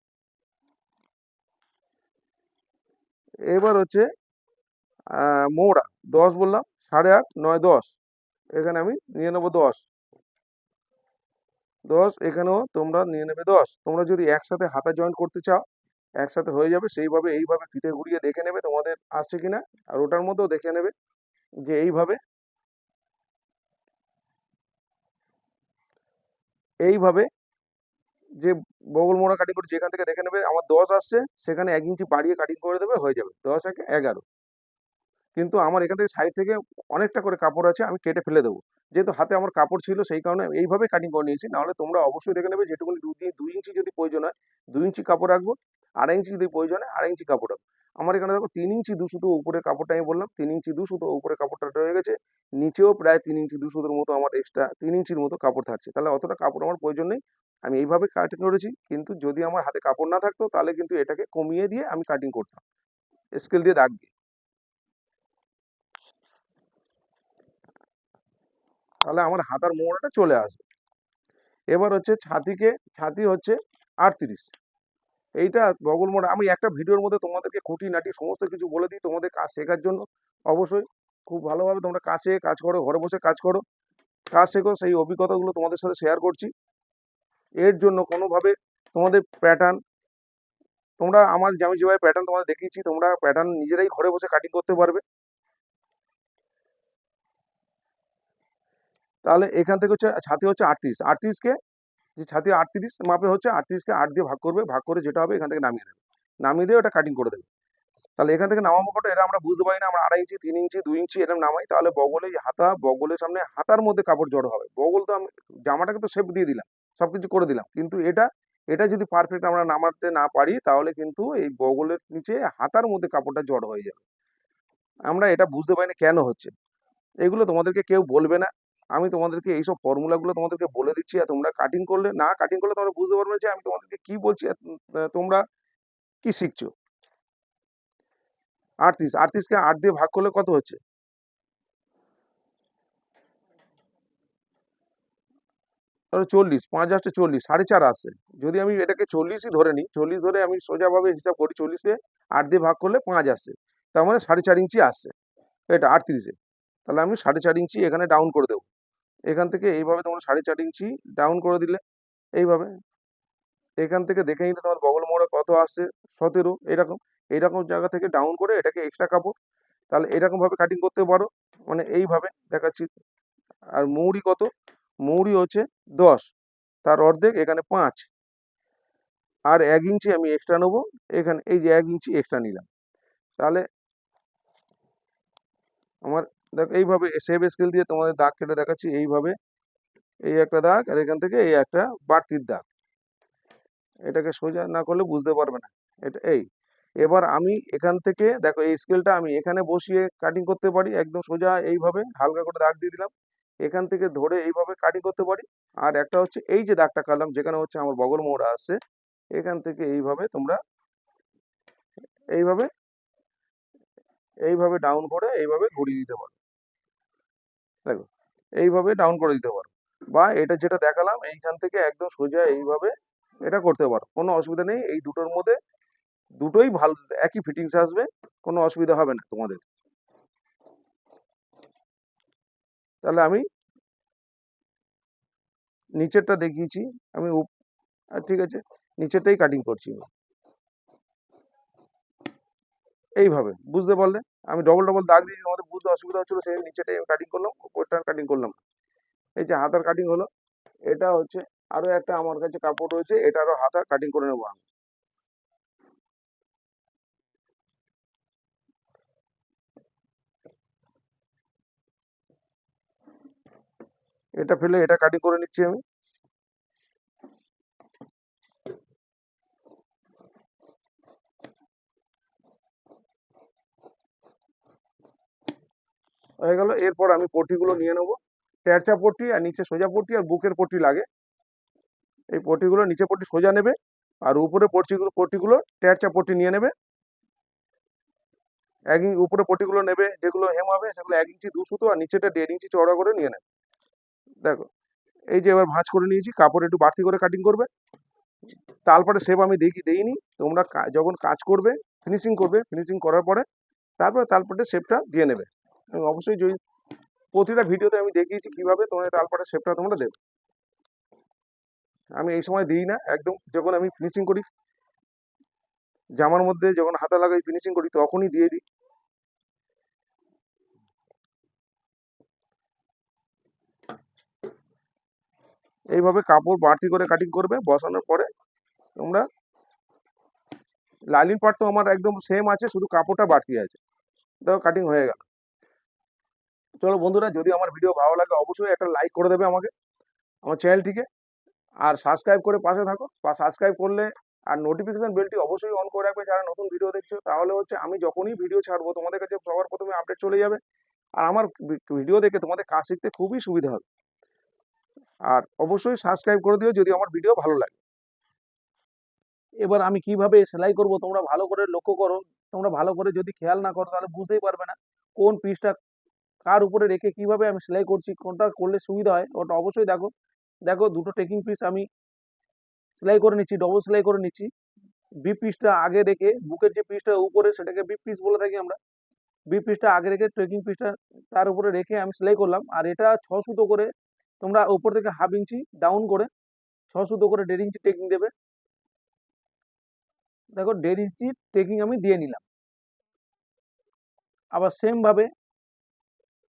এবার হচ্ছে মৌড়া 10 বললাম, 8.5 9 10, এখানে আমি নিয়ে নেবো 10, 10 এখানেও তোমরা নিয়ে নেবে 10। তোমরা যদি একসাথে হাতা জয়েন্ট করতে চাও একসাথে হয়ে যাবে, সেইভাবে এইভাবে ফিতে ঘুরিয়ে দেখে নেবে তোমাদের আসছে কিনা, আর ওটার মধ্যেও দেখে নেবে যে এইভাবে এইভাবে যে বগল মোড়া কাটিং করে যেখান থেকে দেখে নেবে আমার 10 আসছে, সেখানে 1 ইঞ্চি বাড়িয়ে কাটিং করে দেবে, হয়ে যাবে 10 একে 11। কিন্তু আমার এখান থেকে সাইড থেকে অনেকটা করে কাপড় আছে, আমি কেটে ফেলে দেবো। যেহেতু হাতে আমার কাপড় ছিল সেই কারণে এইভাবে কাটিং করে নিয়েছি, নাহলে তোমরা অবশ্যই দেখে নেবে যেটুকুনি 2 ইঞ্চি যদি প্রয়োজন হয় 2 ইঞ্চি কাপড় রাখবো, 2.5 ইঞ্চি যদি প্রয়োজন হয় 2.5 ইঞ্চি কাপড় রাখবো। আমার এখানে দেখো 3 ইঞ্চি 2 সুতো উপরের কাপড়টা আমি বললাম, 3 ইঞ্চি 2 সুতো উপরে কাপড়টা রয়ে গেছে, নিচেও প্রায় 3 ইঞ্চি 2 সুতোর মতো আমার এক্সট্রা 3 ইঞ্চির মতো কাপড় থাকছে, তাহলে অতটা কাপড় আমার প্রয়োজন নেই। আমি এইভাবে কাটিং করেছি, কিন্তু যদি আমার হাতে কাপড় না থাকতো তাহলে কিন্তু এটাকে কমিয়ে দিয়ে আমি কাটিং করতাম স্কেল দিয়ে দাগ দিয়ে, তাহলে আমার হাতার মোড়াটা চলে আসবে। এবার হচ্ছে ছাতি হচ্ছে 38, এইটা বগল মোড়া আমি একটা ভিডিওর মধ্যে তোমাদেরকে খুঁটিনাটি সমস্ত কিছু বলে দিই তোমাদের কাজ শেখার জন্য। অবশ্যই খুব ভালোভাবে তোমরা কাজ শেখে কাজ করো, ঘরে বসে কাজ করো, কাজ শেখো, সেই অভিজ্ঞতাগুলো তোমাদের সাথে শেয়ার করছি। এর জন্য কোনোভাবে তোমাদের প্যাটার্ন, তোমরা আমি যেভাবে প্যাটার্ন তোমাদের দেখিয়েছি, তোমরা প্যাটার্ন নিজেরাই ঘরে বসে কাটিং করতে পারবে। তাহলে এখান থেকে হচ্ছে ছাতি হচ্ছে 38, 38কে যে ছাতি 38 মাপে হচ্ছে 38কে 8 দিয়ে ভাগ করবে, ভাগ করে যেটা হবে এখান থেকে নামিয়ে দেবে, নামিয়ে দিয়ে ওটা কাটিং করে দেবে। তাহলে এখান থেকে নামাবো কত, এটা আমরা বুঝতে পারি না, আমরা 2.5 ইঞ্চি 3 ইঞ্চি 2 ইঞ্চি এরকম নামাই, তাহলে বগলে হাতা, বগলের সামনে হাতার মধ্যে কাপড় জড়ো হবে। বগল তো আমি জামাটাকে তো শেপ দিয়ে দিলাম, সবকিছু করে দিলাম, কিন্তু এটা এটা যদি পারফেক্ট আমরা নামাতে না পারি তাহলে কিন্তু এই বগলের নিচে হাতার মধ্যে কাপড়টা জড়ো হয়ে যাবে। আমরা এটা বুঝতে পারি না কেন হচ্ছে, এগুলো তোমাদেরকে কেউ বলবে না। আমি তোমাদেরকে এইসব ফর্মুলাগুলো তোমাদেরকে বলে দিচ্ছি, আর তোমরা কাটিং করলে তোমরা বুঝতে পারবে না যে আমি তোমাদেরকে কি বলছি, আর তোমরা কি শিখছো। 38কে 8 দিয়ে ভাগ করলে কত হচ্ছে, তাহলে 40, 5 আসছে 40, 4.5 আসছে। যদি আমি এটাকে 40ই ধরে নিই, 40 ধরে আমি সোজাভাবে হিসাব করি, 40কে 8 দিয়ে ভাগ করলে 5 আসছে, তার মানে 4.5 ইঞ্চি আসছে এটা 38-এ। তাহলে আমি 4.5 ইঞ্চি এখানে ডাউন করে দেবো। এখান থেকে এইভাবে তোমরা 4.5 ইঞ্চি ডাউন করে দিলে, এইভাবে এখান থেকে দেখে নিতে তোমার বগল মোড়ে কত আসছে, 17, এরকম এইরকম জায়গা থেকে ডাউন করে এটাকে এক্সট্রা কাপড়, তাহলে এরকম ভাবে কাটিং করতে পারো, মানে এইভাবে দেখাচ্ছি। আর মৌরি কত, মৌরি হচ্ছে 10, তার অর্ধেক এখানে 5, আর 1 ইঞ্চি আমি এক্সট্রা নেবো, এখানে এই যে 1 ইঞ্চি এক্সট্রা নিলাম। তাহলে আমার দেখ এইভাবে সেভ স্কেল দিয়ে তোমাদের দাগ কেটে দেখাচ্ছি, এইভাবে এই একটা দাগ, আর এখান থেকে এই একটা বাড়তির দাগ, এটাকে সোজা না করলে বুঝতে পারবে না। এটা এই, এবার আমি এখান থেকে দেখো এই স্কেলটা আমি এখানে বসিয়ে কাটিং করতে পারি, একদম সোজা এইভাবে হালকা করে দাগ দিয়ে দিলাম, এখান থেকে ধরে এইভাবে কাটিং করতে পারি। আর একটা হচ্ছে এই যে দাগটা কাটলাম যেখানে হচ্ছে আমার বগল মোড়া আসছে, এখান থেকে এইভাবে তোমরা এইভাবে এইভাবে ডাউন করে এইভাবে ঘুরিয়ে দিতে পারো। দেখো এইভাবে ডাউন করে দিতে পারো, বা এটা যেটা দেখালাম এইখান থেকে একদম সোজা এইভাবে এটা করতে পারো, কোনো অসুবিধা নেই। এই দুটোর মধ্যে দুটোই ভালো, একই ফিটিংস আসবে, কোনো অসুবিধা হবে না তোমাদের। তাহলে আমি নিচেরটা দেখিয়েছি, আমি ঠিক আছে, নিচেরটাই কাটিং করছি এইভাবে, বুঝতে পারলে। আমি ডবল ডবল দাগ দিয়েছি, তোমাদের বুঝতে অসুবিধা হচ্ছিল, সেই নিচেটাই আমি কাটিং করলাম, উপরটা কাটিং করলাম। এই যে হাতার কাটিং হলো, এটা হচ্ছে আরো একটা আমার কাছে কাপড় রয়েছে, এটারও হাতা কাটিং করে নেবো আমি। এটা ফেলে এটা কাটিং করে নিচ্ছি আমি। হয়ে গেল, এরপর আমি পট্টিগুলো নিয়ে নেবো, তেরচা পট্টি আর নিচে সোজা পট্টি আর বুকের পট্টি লাগে। এই পট্টিগুলো নিচে পট্টি সোজা নেবে, আর উপরে পট্টিগুলো তেরচা পট্টি নিয়ে নেবে। উপরে পট্টিগুলো নেবে যেগুলো হেম হবে সেগুলো 1 ইঞ্চি 2 সুতো, আর নিচেটা 1.5 ইঞ্চি চওড়া করে নিয়ে নেবে। দেখো এই যে এবার ভাঁজ করে নিয়েছি, কাপড় একটু বাড়তি করে কাটিং করবে। তারপরে শেপ আমি দেইনি, তোমরা যখন কাজ করবে, ফিনিশিং করবে, ফিনিশিং করার পরে তারপরে শেপটা দিয়ে নেবে। এবং অবশ্যই যদি প্রতিটা ভিডিওতে আমি দেখিয়েছি কিভাবে তোমরা তারপরে শেপটা তোমরা দেবে, আমি এই সময় দিই না, একদম যখন আমি ফিনিশিং করি, জামার মধ্যে যখন হাতা লাগাই ফিনিশিং করি তখনই দিয়ে দিই। এইভাবে কাপড় বাড়তি করে কাটিং করবে, বসানোর পরে তোমরা লাইনিং পার্ট তো আমার একদম সেম আছে, শুধু কাপড়টা বাড়তি আছে। দেখো কাটিং হয়ে গেল। চলো বন্ধুরা, যদি আমার ভিডিও ভালো লাগে অবশ্যই একটা লাইক করে দেবে আমাকে, আমার চ্যানেলটিকে, আর সাবস্ক্রাইব করে পাশে থাকো, বা সাবস্ক্রাইব করলে আর নোটিফিকেশন বেলটি অবশ্যই অন করে রাখবে যারা নতুন ভিডিও দেখছো, তাহলে হচ্ছে আমি যখনই ভিডিও ছাড়বো তোমাদের কাছে সবার প্রথমে আপডেট চলে যাবে, আর আমার ভিডিও দেখে তোমাদের কাজ শিখতে খুবই সুবিধা হবে। আর অবশ্যই সাবস্ক্রাইব করে দিও যদি আমার ভিডিও ভালো লাগে। এবার আমি কিভাবে সেলাই করব তোমরা ভালো করে লক্ষ্য করো, তোমরা ভালো করে যদি খেয়াল না করো তাহলে বুঝতেই পারবে না কোন পিসটা কার উপরে রেখে কিভাবে আমি সেলাই করছি, কোনটা করলে সুবিধা হয় ওটা অবশ্যই দেখো। দেখো দুটো টেকিং পিস আমি সেলাই করে নিচ্ছি, ডবল সেলাই করে নিচ্ছি। বি পিসটা আগে রেখে, বুকের যে পিসটা উপরে সেটাকে বি পিস বলে থাকি আমরা, বি পিসটা আগে রেখে ট্রেকিং পিসটা তার উপরে রেখে আমি সেলাই করলাম। আর এটা 6 সুতো করে তোমরা উপর থেকে হাফ ইঞ্চি ডাউন করে সুতো করে 1.5 ইঞ্চি টেকিং দেবে। দেখো 1.5 ইঞ্চি টেকিং আমি দিয়ে নিলাম। আবার সেম ভাবে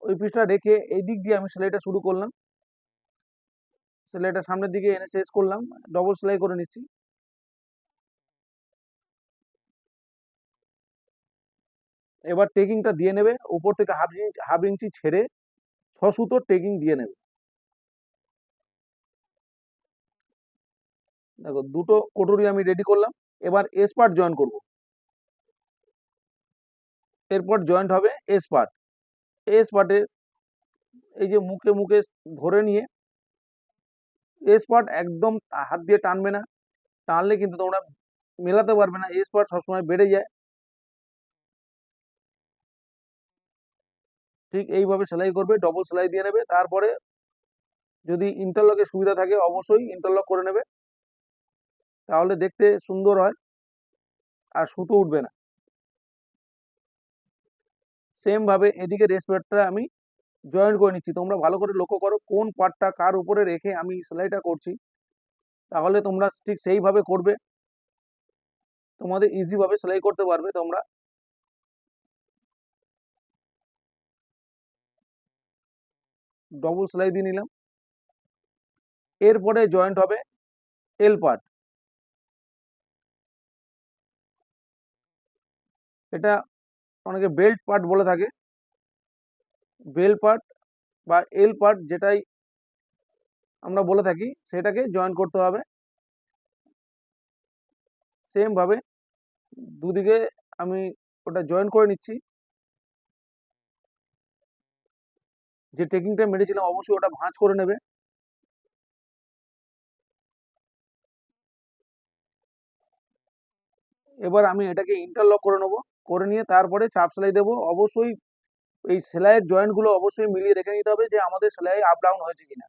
ওই পিসটা রেখে এই দিক দিয়ে আমি সেলাইটা শুরু করলাম। সেলাইটা সামনের দিকে এনে শেষ করলাম, ডবল সেলাই করে নিচ্ছি। এবার টেকিংটা দিয়ে নেবে, উপর থেকে হাফ ইঞ্চি ছেড়ে 6 সুতোর টেকিং দিয়ে নেবে। দেখো দুটো কটুরি আমি রেডি করলাম। এবার এস পার্ট জয়েন করব। এরপর জয়েন্ট হবে এস পার্ট। এস পার্টে এই যে মুখে মুখে ধরে নিয়ে এস পার্ট একদম হাত দিয়ে টানবে না, টানলে কিন্তু তোমরা মেলাতে পারবে না, এস পার্ট সবসময় বেড়ে যায়। ঠিক এইভাবে সেলাই করবে, ডবল সেলাই দিয়ে নেবে। তারপরে যদি ইন্টারলকের সুবিধা থাকে অবশ্যই ইন্টারলক করে নেবে, তাহলে দেখতে সুন্দর হয় আর সুতো উঠবে না। সেম ভাবে এদিকে রেস্ট পার্টটা আমি জয়েন্ট করে নিচ্ছি। তোমরা ভালো করে লক্ষ্য করো কোন পার্টটা কার উপরে রেখে আমি সেলাইটা করছি, তাহলে তোমরা ঠিক সেইভাবে করবে, তোমাদের ইজি ভাবে সেলাই করতে পারবে তোমরা। ডবল সেলাই দিয়ে নিলাম। এরপরে জয়েন্ট হবে এল পার্ট। এটা অনেকে বেল্ট পার্ট বলে থাকে। বেল পার্ট বা এল পার্ট যেটাই আমরা বলে থাকি সেটাকে জয়েন করতে হবে। সেম ভাবে দুদিকে আমি ওটা জয়েন করে নিচ্ছি। যে টেকিংটা মেরেছিলাম অবশ্যই ওটা ভাঁজ করে নেবে। এবার আমি এটাকে ইন্টারলক করে নেবো, করে নিয়ে তারপরে চাপ সেলাই দেবো। অবশ্যই এই সেলাইয়ের জয়েন্ট গুলো অবশ্যই মিলিয়ে রেখে নিতে হবে যে আমাদের সেলাই আপ ডাউন হয়েছে কিনা।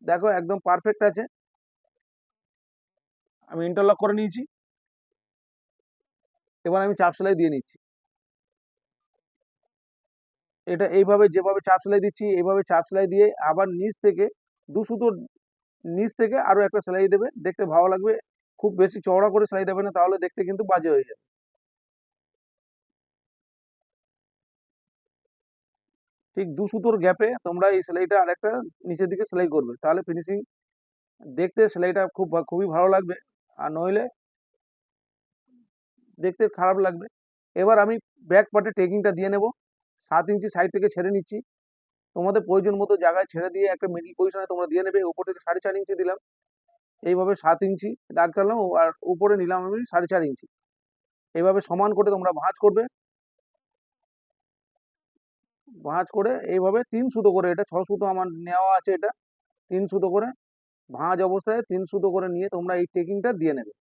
দেখো একদম পারফেক্ট আছে। আমি ইন্টারলক করে নিয়েছি। এবার আমি চাপ সেলাই দিয়ে নিচ্ছি। এটা এইভাবে যেভাবে চাপ সেলাই দিচ্ছি এইভাবে চাপ সেলাই দিয়ে আবার নিচ থেকে সুতোর নিচ থেকে আরো একটা সেলাই দেবে, দেখতে ভালো লাগবে। খুব বেশি চওড়া করে সেলাই দেবে না, তাহলে দেখতে কিন্তু বাজে হয়ে যাবে। ঠিক সুতোর গ্যাপে তোমরা এই সেলাইটা আরেকটা নিচের দিকে সেলাই করবে, তাহলে ফিনিশিং দেখতে সেলাইটা খুবই ভালো লাগবে। আর নইলে দেখতে খারাপ লাগবে। এবার আমি ব্যাক পার্টে টেকিংটা দিয়ে নেব। 7 ইঞ্চি সাইড থেকে ছেড়ে নিচ্ছি। তোমাদের প্রয়োজন মতো জায়গায় ছেড়ে দিয়ে একটা মিডিল পজিশনে তোমরা দিয়ে নেবে। উপর থেকে 4.5 ইঞ্চি দিলাম, এইভাবে 7 ইঞ্চি দাগ টানলাম আর উপরে নিলাম আমি 4.5 ইঞ্চি। এইভাবে সমান করে তোমরা ভাঁজ করবে। ভাঁজ করে এইভাবে 3 সুতো করে, এটা 6 সুতো আমার নেওয়া আছে, এটা 3 সুতো করে ভাঁজ অবস্থায় 3 সুতো করে নিয়ে তোমরা এই টেকিংটা দিয়ে নেবে।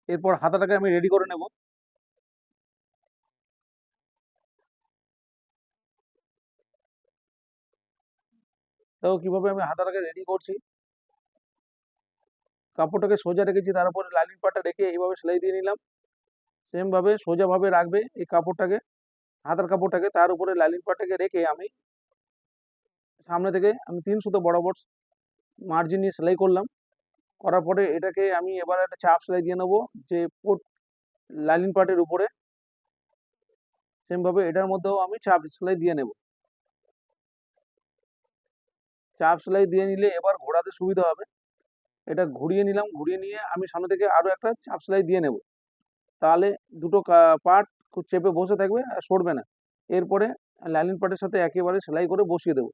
এরপর হাতাটাকে আমি রেডি করে নেব। দেখো কিভাবে আমি হাতাটাকে রেডি করছি। কাপড়টাকে সোজা রেখেছি, তার উপরে লাইনিং পার্টটা রেখে এইভাবে সেলাই দিয়ে নিলাম। সেম ভাবে সোজা ভাবে রাখবে এই কাপড়টাকে, হাতার কাপড়টাকে, তার উপরে লাইনিং পার্টটাকে রেখে আমি সামনে থেকে আমি 3 সুতো বরাবর মার্জিন নিয়ে সেলাই করলাম। করার পরে এটাকে আমি এবার একটা চাপ সেলাই দিয়ে নেবো যে লাইনিং পার্টের উপরে। সেম ভাবে এটার মধ্যেও আমি চাপ সেলাই দিয়ে নেব। চাপ সেলাই দিয়ে নিলে এবার ঘোরাতে সুবিধা হবে। এটা ঘুরিয়ে নিলাম, ঘুরিয়ে নিয়ে আমি সামনে থেকে আরো একটা চাপ সেলাই দিয়ে নেব, তাহলে দুটো পার্ট খুব চেপে বসে থাকবে আর সরবে না। এরপরে লাইনিং পার্টের সাথে একেবারে সেলাই করে বসিয়ে দেবো।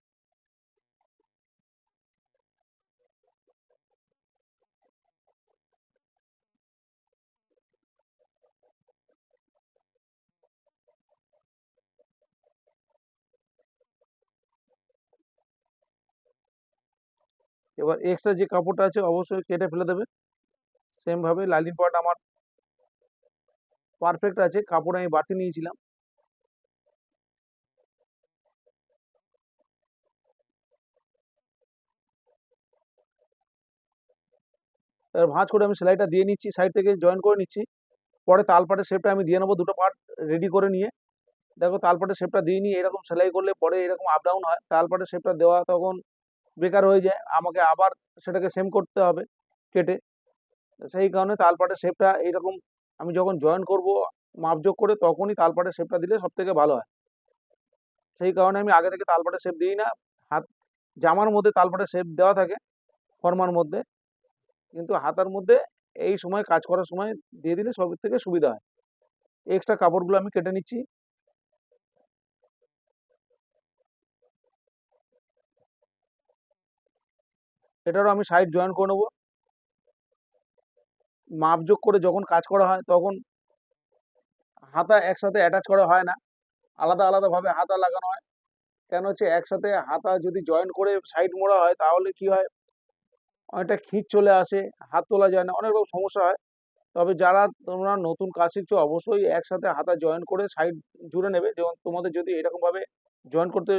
এবার এক্সট্রা যে কাপড়টা আছে অবশ্যই কেটে ফেলে দেবে। সেম ভাবে লাইনিং পার্ট আমার পারফেক্ট আছে, কাপড় আমি বাড়তি নিয়েছিলাম। এবার ভাঁজ করে আমি সেলাইটা দিয়ে নিচ্ছি, সাইড থেকে জয়েন করে নিচ্ছি। পরে তালপাটের শেপটা আমি দিয়ে নেবো, দুটো পার্ট রেডি করে নিয়ে। দেখো তালপাটের শেপটা দিয়ে নিয়ে এরকম সেলাই করলে পরে এরকম আপ ডাউন হয়, তালপাটের শেপটা দেওয়া তখন বেকার হয়ে যায়, আমাকে আবার সেটাকে সেম করতে হবে কেটে। সেই কারণে তালপাটের শেপটা এইরকম আমি যখন জয়েন করব মাপযোগ করে, তখনই তালপাটের শেপটা দিলে সব থেকে ভালো হয়। সেই কারণে আমি আগে থেকে তালপাটের শেপ দিই না। হাত জামার মধ্যে তালপাটের শেপ দেওয়া থাকে ফর্মার মধ্যে, কিন্তু হাতার মধ্যে এই সময় কাজ করার সময় দিয়ে দিলে সব থেকে সুবিধা হয়। এক্সট্রা কাপড়গুলো আমি কেটে নিচ্ছি। এটারও আমি সাইড জয়েন করে নেবো। মাপযোগ করে যখন কাজ করা হয় তখন হাতা একসাথে অ্যাটাচ করা হয় না, আলাদা আলাদা ভাবে হাতা লাগানো হয়। কেন হচ্ছে একসাথে হাতা যদি জয়েন করে সাইড মোড়া হয় তাহলে কি হয়, অনেকটা খিঁচ চলে আসে, হাত তোলা যায় না, অনেক রকম সমস্যা হয়। তবে যারা তোমরা নতুন কাজ শিখছো অবশ্যই একসাথে হাতা জয়েন করে সাইড জুড়ে নেবে। যেমন তোমাদের যদি এরকম ভাবে জয়েন করতে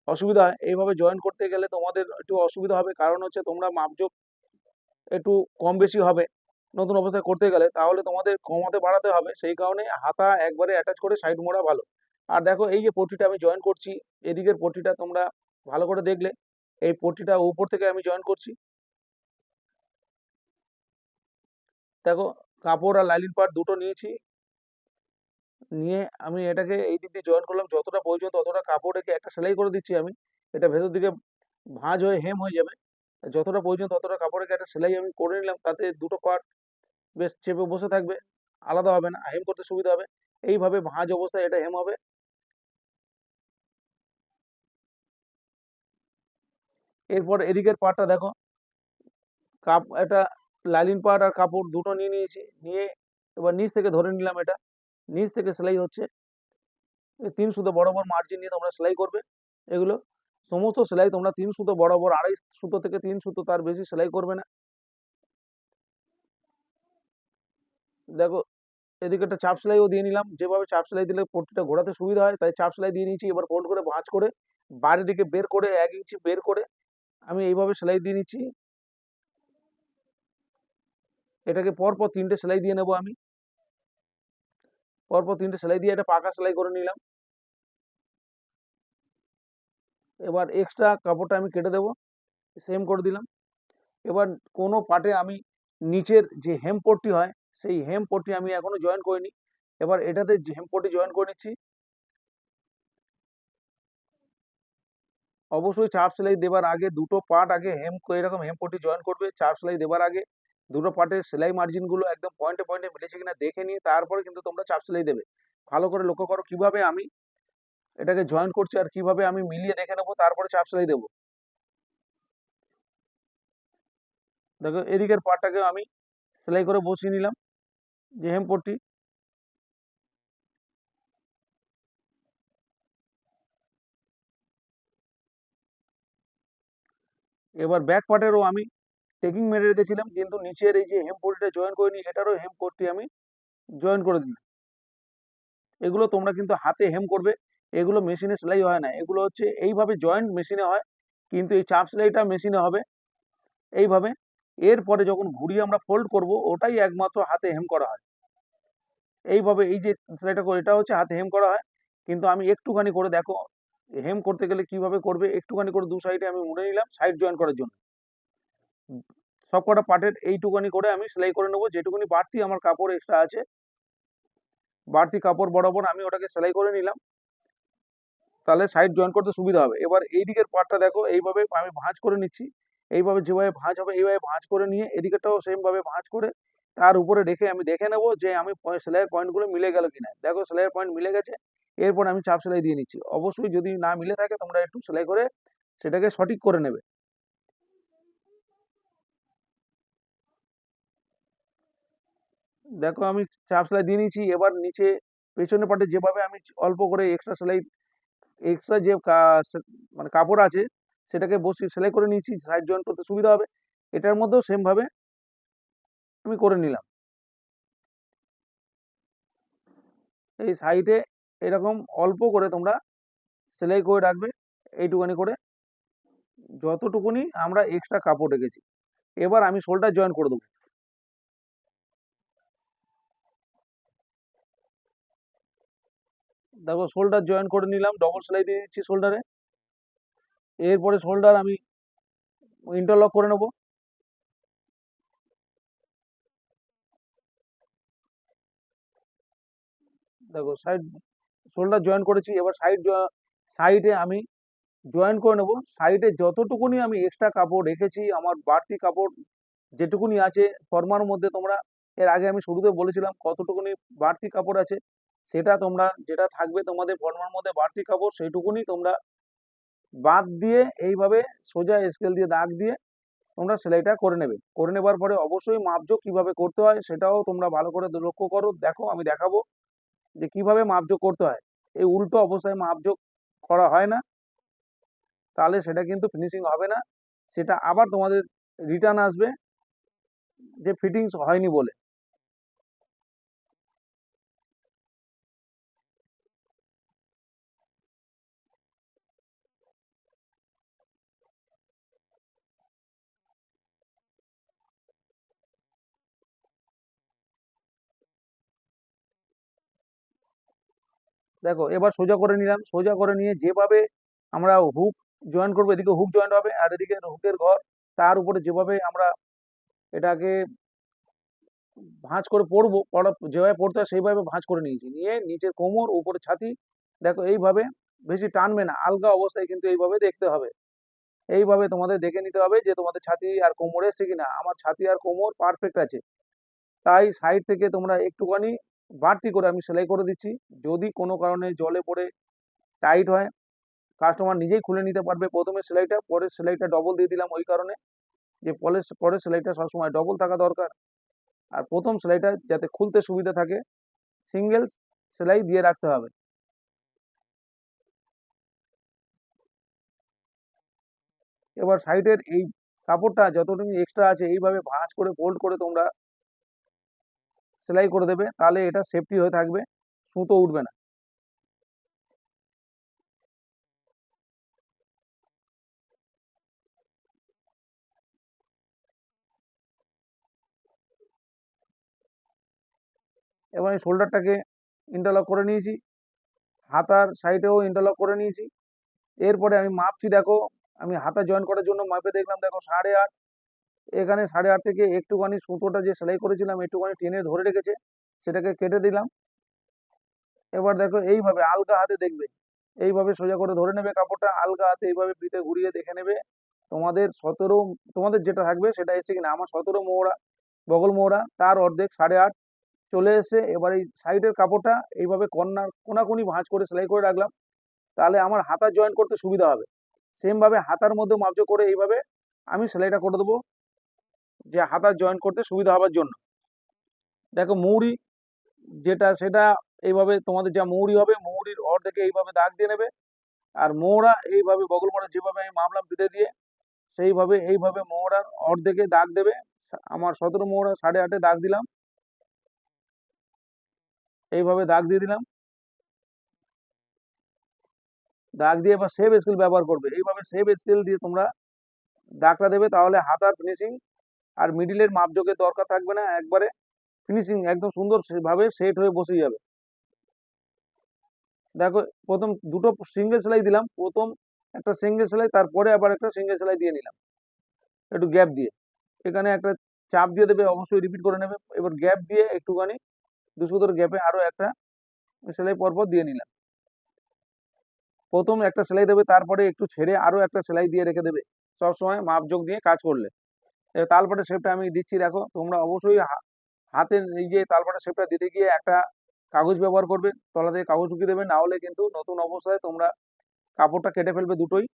অসুবিধা হয়, এইভাবে জয়েন করতে গেলে তোমাদের একটু অসুবিধা হবে, কারণ হচ্ছে তোমরা মাপযোগ একটু কম বেশি হবে নতুন অবস্থায় করতে গেলে, তাহলে তোমাদের কমাতে বাড়াতে হবে। সেই কারণে হাতা একবারে অ্যাটাচ করে সাইড মোড়া ভালো। আর দেখো এই যে পট্টিটা আমি জয়েন করছি, এদিকের পট্টিটা তোমরা ভালো করে দেখলে, এই পট্টিটা উপর থেকে আমি জয়েন করছি। দেখো কাপড় আর লাইলিন পার্ট দুটো নিয়েছি, নিয়ে আমি এটাকে এই দিক দিয়ে জয়েন করলাম, যতটা প্রয়োজন ততটা কাপড় রেখে একটা সেলাই করে দিচ্ছি আমি। এটা ভেতর দিকে ভাঁজ হয়ে হেম হয়ে যাবে, যতটা প্রয়োজন ততটা কাপড় রেখে একটা সেলাই আমি করে নিলাম, তাতে দুটো পার্ট বেশ চেপে বসে থাকবে, আলাদা হবে না, হেম করতে সুবিধা হবে। এইভাবে ভাঁজ অবস্থায় এটা হেম হবে। এরপর এদিকের পার্টটা দেখো, এটা লাইলিন পার্ট আর কাপড় দুটো নিয়ে নিয়েছি, নিয়ে এবার নিচ থেকে ধরে নিলাম, এটা নিচ থেকে সেলাই হচ্ছে। এই 3 সুতো বরাবর মার্জিন নিয়ে তোমরা সেলাই করবে। এগুলো সমস্ত সেলাই তোমরা 3 সুতো বরাবর, 2.5 সুতো থেকে 3 সুতো, তার বেশি সেলাই করবে না। দেখো এদিকে একটা চাপ সেলাইও দিয়ে নিলাম, যেভাবে চাপ সেলাই দিলে পট্টিটা ঘোরাতে সুবিধা হয় তাই চাপ সেলাই দিয়ে নিয়েছি। এবার ফোল্ড করে ভাঁজ করে বাইরের দিকে বের করে 1 ইঞ্চি বের করে আমি এইভাবে সেলাই দিয়ে নিচ্ছি। এটাকে পরপর 3টে সেলাই দিয়ে নেবো আমি, পরপর 3টে সেলাই দিয়ে এটা পাকা সেলাই করে নিলাম। এবার এক্সট্রা কাপড়টা আমি কেটে দেবো, সেম করে দিলাম। এবার কোনো পার্টে আমি নিচের যে হেম পট্টি হয় সেই হেম পট্টি আমি এখনো জয়েন করিনি, এবার এটাতে হেম পট্টি জয়েন করে নিচ্ছি। অবশ্যই চাপ সেলাই দেবার আগে দুটো পার্ট আগে হেম এরকম হেম পট্টি জয়েন করবে। চাপ সেলাই দেবার আগে দুটো পার্টের সেলাই মার্জিন গুলো একদম পয়েন্টে পয়েন্টে মিলেছে কিনা দেখে নিয়ে তারপরে কিন্তু তোমরা চাপ সেলাই দেবে। ভালো করে লক্ষ্য করো কিভাবে আমি এটাকে জয়েন করছি আর কিভাবে আমি মিলিয়ে দেখে নেবো, তারপরে চাপ সেলাই দেবো। দেখো এদিকের পার্টটাকে আমি সেলাই করে বসিয়ে নিলাম, যে হেম পট্টি। এবার ব্যাক পার্টেরও আমি টেকিং মেরে রেখেছিলাম, কিন্তু নিচের এই যে হেম পট্টিটা জয়েন করিনি, এটারও হেম পট্টি আমি জয়েন করে দিলাম। এগুলো তোমরা কিন্তু হাতে হেম করবে, এগুলো মেশিনে সেলাই হয় না, এগুলো হচ্ছে এইভাবে জয়েন্ট মেশিনে হয়, কিন্তু এই চাপ সেলাইটা মেশিনে হবে এইভাবে। এরপরে যখন ঘুরিয়ে আমরা ফোল্ড করব ওটাই একমাত্র হাতে হেম করা হয়। এইভাবে এই যে সেলাইটা করে এটা হচ্ছে হাতে হেম করা হয়, কিন্তু আমি একটুখানি করে দেখো হেম করতে গেলে কিভাবে করবে, একটুখানি করে দু সাইডে আমি মুড়ে নিলাম সাইড জয়েন করার জন্য। সব কটা পার্টের এইটুখানি করে আমি সেলাই করে নেবো, যেটুকুনি বাড়তি আমার কাপড় এক্সট্রা আছে বাড়তি কাপড় বরাবর আমি ওটাকে সেলাই করে নিলাম, তাহলে সাইড জয়েন করতে সুবিধা হবে। এবার এই দিকের পার্টটা দেখো এইভাবে আমি ভাঁজ করে নিচ্ছি, এইভাবে যেভাবে ভাঁজ হবে এইভাবে ভাঁজ করে নিয়ে এদিকেরটাও সেম ভাবে ভাঁজ করে তার উপরে রেখে আমি দেখে নেবো যে আমি সেলাইয়ের পয়েন্টগুলো মিলে গেল কিনা। দেখো সেলাইয়ের পয়েন্ট মিলে গেছে, এরপর আমি চাপ সেলাই দিয়ে নিচ্ছি। অবশ্যই যদি না মিলে থাকে তোমরা একটু সেলাই করে সেটাকে সঠিক করে নেবে। দেখো আমি চাপ সেলাই দিয়ে নিচ্ছি। এবার নিচে পেছনের পার্টে যেভাবে আমি অল্প করে এক্সট্রা সেলাই, এক্সট্রা যে মানে কাপড় আছে সেটাকে বসিয়ে সেলাই করে নিয়েছি, সাইড জয়েন করতে সুবিধা হবে। এটার মধ্যেও সেম ভাবে আমি করে নিলাম। এই সাইডে এরকম অল্প করে তোমরা সেলাই করে রাখবে, এইটুকানি করে, যতটুকুনি আমরা এক্সট্রা কাপড় রেখেছি। এবার আমি শোল্ডার জয়েন করে দেবো। দেখো শোল্ডার জয়েন করে নিলাম, ডবল সেলাই দিয়ে দিচ্ছি শোল্ডারে। এরপরে শোল্ডার আমি ইন্টারলক করে নেব। দেখো সাইড শোল্ডার জয়েন করেছি, এবার সাইডে আমি জয়েন করে নেব। সাইডে যতটুকুনি আমি এক্সট্রা কাপড় রেখেছি, আমার বাড়তি কাপড় যেটুকুনি আছে ফর্মার মধ্যে, তোমরা এর আগে আমি শুরুতে বলেছিলাম কতটুকুনি বাড়তি কাপড় আছে, সেটা তোমরা যেটা থাকবে তোমাদের ফর্মার মধ্যে বাড়তি কাপড়, সেইটুকুনি তোমরা বাদ দিয়ে এইভাবে সোজা স্কেল দিয়ে দাগ দিয়ে তোমরা সেলাইটা করে নেবে। করে নেবার পরে অবশ্যই মাপজোক কিভাবে করতে হয় সেটাও তোমরা ভালো করে লক্ষ্য করো। দেখো আমি দেখাবো যে কিভাবে মাপজোক করতে হয়। এই উল্টো অবস্থায় মাপজোক করা হয় না, তাহলে সেটা কিন্তু ফিনিশিং হবে না, সেটা আবার তোমাদের রিটার্ন আসবে যে ফিটিংস হয়নি বলে। দেখো এবার সোজা করে নিলাম, সোজা করে নিয়ে যেভাবে আমরা হুক জয়েন করবো, এদিকে হুক জয়েন্ট হবে আর এদিকে হুকের ঘর, তার উপরে যেভাবে আমরা এটাকে ভাঁজ করে পরবো, যেভাবে পড়তে হয় সেইভাবে ভাঁজ করে নিয়েছি, নিয়ে নিচের কোমর উপরে ছাতি। দেখো এইভাবে বেশি টানবে না, আলগা অবস্থায় কিন্তু এইভাবে দেখতে হবে। এইভাবে তোমাদের দেখে নিতে হবে যে তোমাদের ছাতি আর কোমর এসছে কিনা। আমার ছাতি আর কোমর পারফেক্ট আছে, তাই সাইড থেকে তোমরা একটুখানি বাড়তি করে আমি সেলাই করে দিচ্ছি। যদি কোনো কারণে জলে পড়ে টাইট হয়, কাস্টমার নিজেই খুলে নিতে পারবে প্রথমে সেলাইটা, পরে সেলাইটা ডবল দিয়ে দিলাম ওই কারণে যে পরে সেলাইটা সবসময় ডবল থাকা দরকার। আর প্রথম সেলাইটা যাতে খুলতে সুবিধা থাকে, সিঙ্গেল সেলাই দিয়ে রাখতে হবে। এবার সাইডের এই কাপড়টা যতটুকু এক্সট্রা আছে এইভাবে ভাঁজ করে ফোল্ড করে তোমরা সেলাই করে দেবে, তাহলে এটা সেফটি হয়ে থাকবে, সুতো উঠবে না। এবার এই শোল্ডারটাকে ইন্টারলক করে নিয়েছি, হাতার সাইডেও ইন্টারলক করে নিয়েছি। এরপরে আমি মাপছি, দেখো আমি হাতা জয়েন করার জন্য মাপে দেখলাম, দেখো 8.5। এখানে 8.5 থেকে একটুখানি সুতোটা যে সেলাই করেছিলাম একটুখানি টেনে ধরে রেখেছে, সেটাকে কেটে দিলাম। এবার দেখো এইভাবে আলগা হাতে দেখবে, এইভাবে সোজা করে ধরে নেবে কাপড়টা, আলগা হাতে এইভাবে পিঠে ঘুরিয়ে দেখে নেবে তোমাদের 17, তোমাদের যেটা থাকবে সেটা এসে কিনা। আমার 17 মোহরা, বগল মোহরা তার অর্ধেক 8.5 চলে এসে। এবার এই সাইডের কাপড়টা এইভাবে কোনাকুনি ভাঁজ করে সেলাই করে রাখলাম, তাহলে আমার হাতা জয়েন করতে সুবিধা হবে। সেম ভাবে হাতার মধ্যে মাপজোক করে এইভাবে আমি সেলাইটা করে দেবো, যে হাতা জয়েন করতে সুবিধা হবার জন্য। দেখো মৌরি যেটা সেটা এইভাবে তোমাদের যা মৌরি হবে, মৌরির অর্ধেকে এইভাবে দাগ দিয়ে নেবে। আর মোহরা এইভাবে বগল মোহরা যেভাবে আমি মাপলাম পিঠে দিয়ে, সেইভাবে এইভাবে মোহরার অর্ধেকে দাগ দেবে। আমার 17 মোহরা 8.5 দাগ দিলাম, এইভাবে দাগ দিয়ে দিলাম। দাগ দিয়ে এবার সেভ স্কেল ব্যবহার করবে, এইভাবে সেভ স্কেল দিয়ে তোমরা দাগটা দেবে, তাহলে হাতার ফিনিশিং আর মিডিলের মাপজোকের দরকার থাকবে না, একবারে ফিনিশিং একদম সুন্দর ভাবে সেট হয়ে বসে যাবে। দেখো প্রথম দুটো সিঙ্গেল সেলাই দিলাম, প্রথম একটা সিঙ্গেল সেলাই, তারপরে আবার একটা সিঙ্গেল সেলাই দিয়ে নিলাম একটু গ্যাপ দিয়ে। এখানে একটা চাপ দিয়ে দেবে, অবশ্যই রিপিট করে নেবে। এবার গ্যাপ দিয়ে একটুখানি 2 সুতোর গ্যাপে আরো একটা সেলাই পরপর দিয়ে নিলাম। প্রথম একটা সেলাই দেবে, তারপরে একটু ছেড়ে আরো একটা সেলাই দিয়ে রেখে দেবে, সবসময় মাপজোক দিয়ে কাজ করলে। তালপাটের শেপটা আমি দিচ্ছি, দেখো তোমরা অবশ্যই হাতের এই যে তালপাটের শেপটা দিতে গিয়ে একটা কাগজ ব্যবহার করবে, তলা থেকে কাগজ ঢুকিয়ে দেবে, না হলে কিন্তু নতুন অবস্থায় তোমরা কাপড়টা কেটে ফেলবে দুটোই।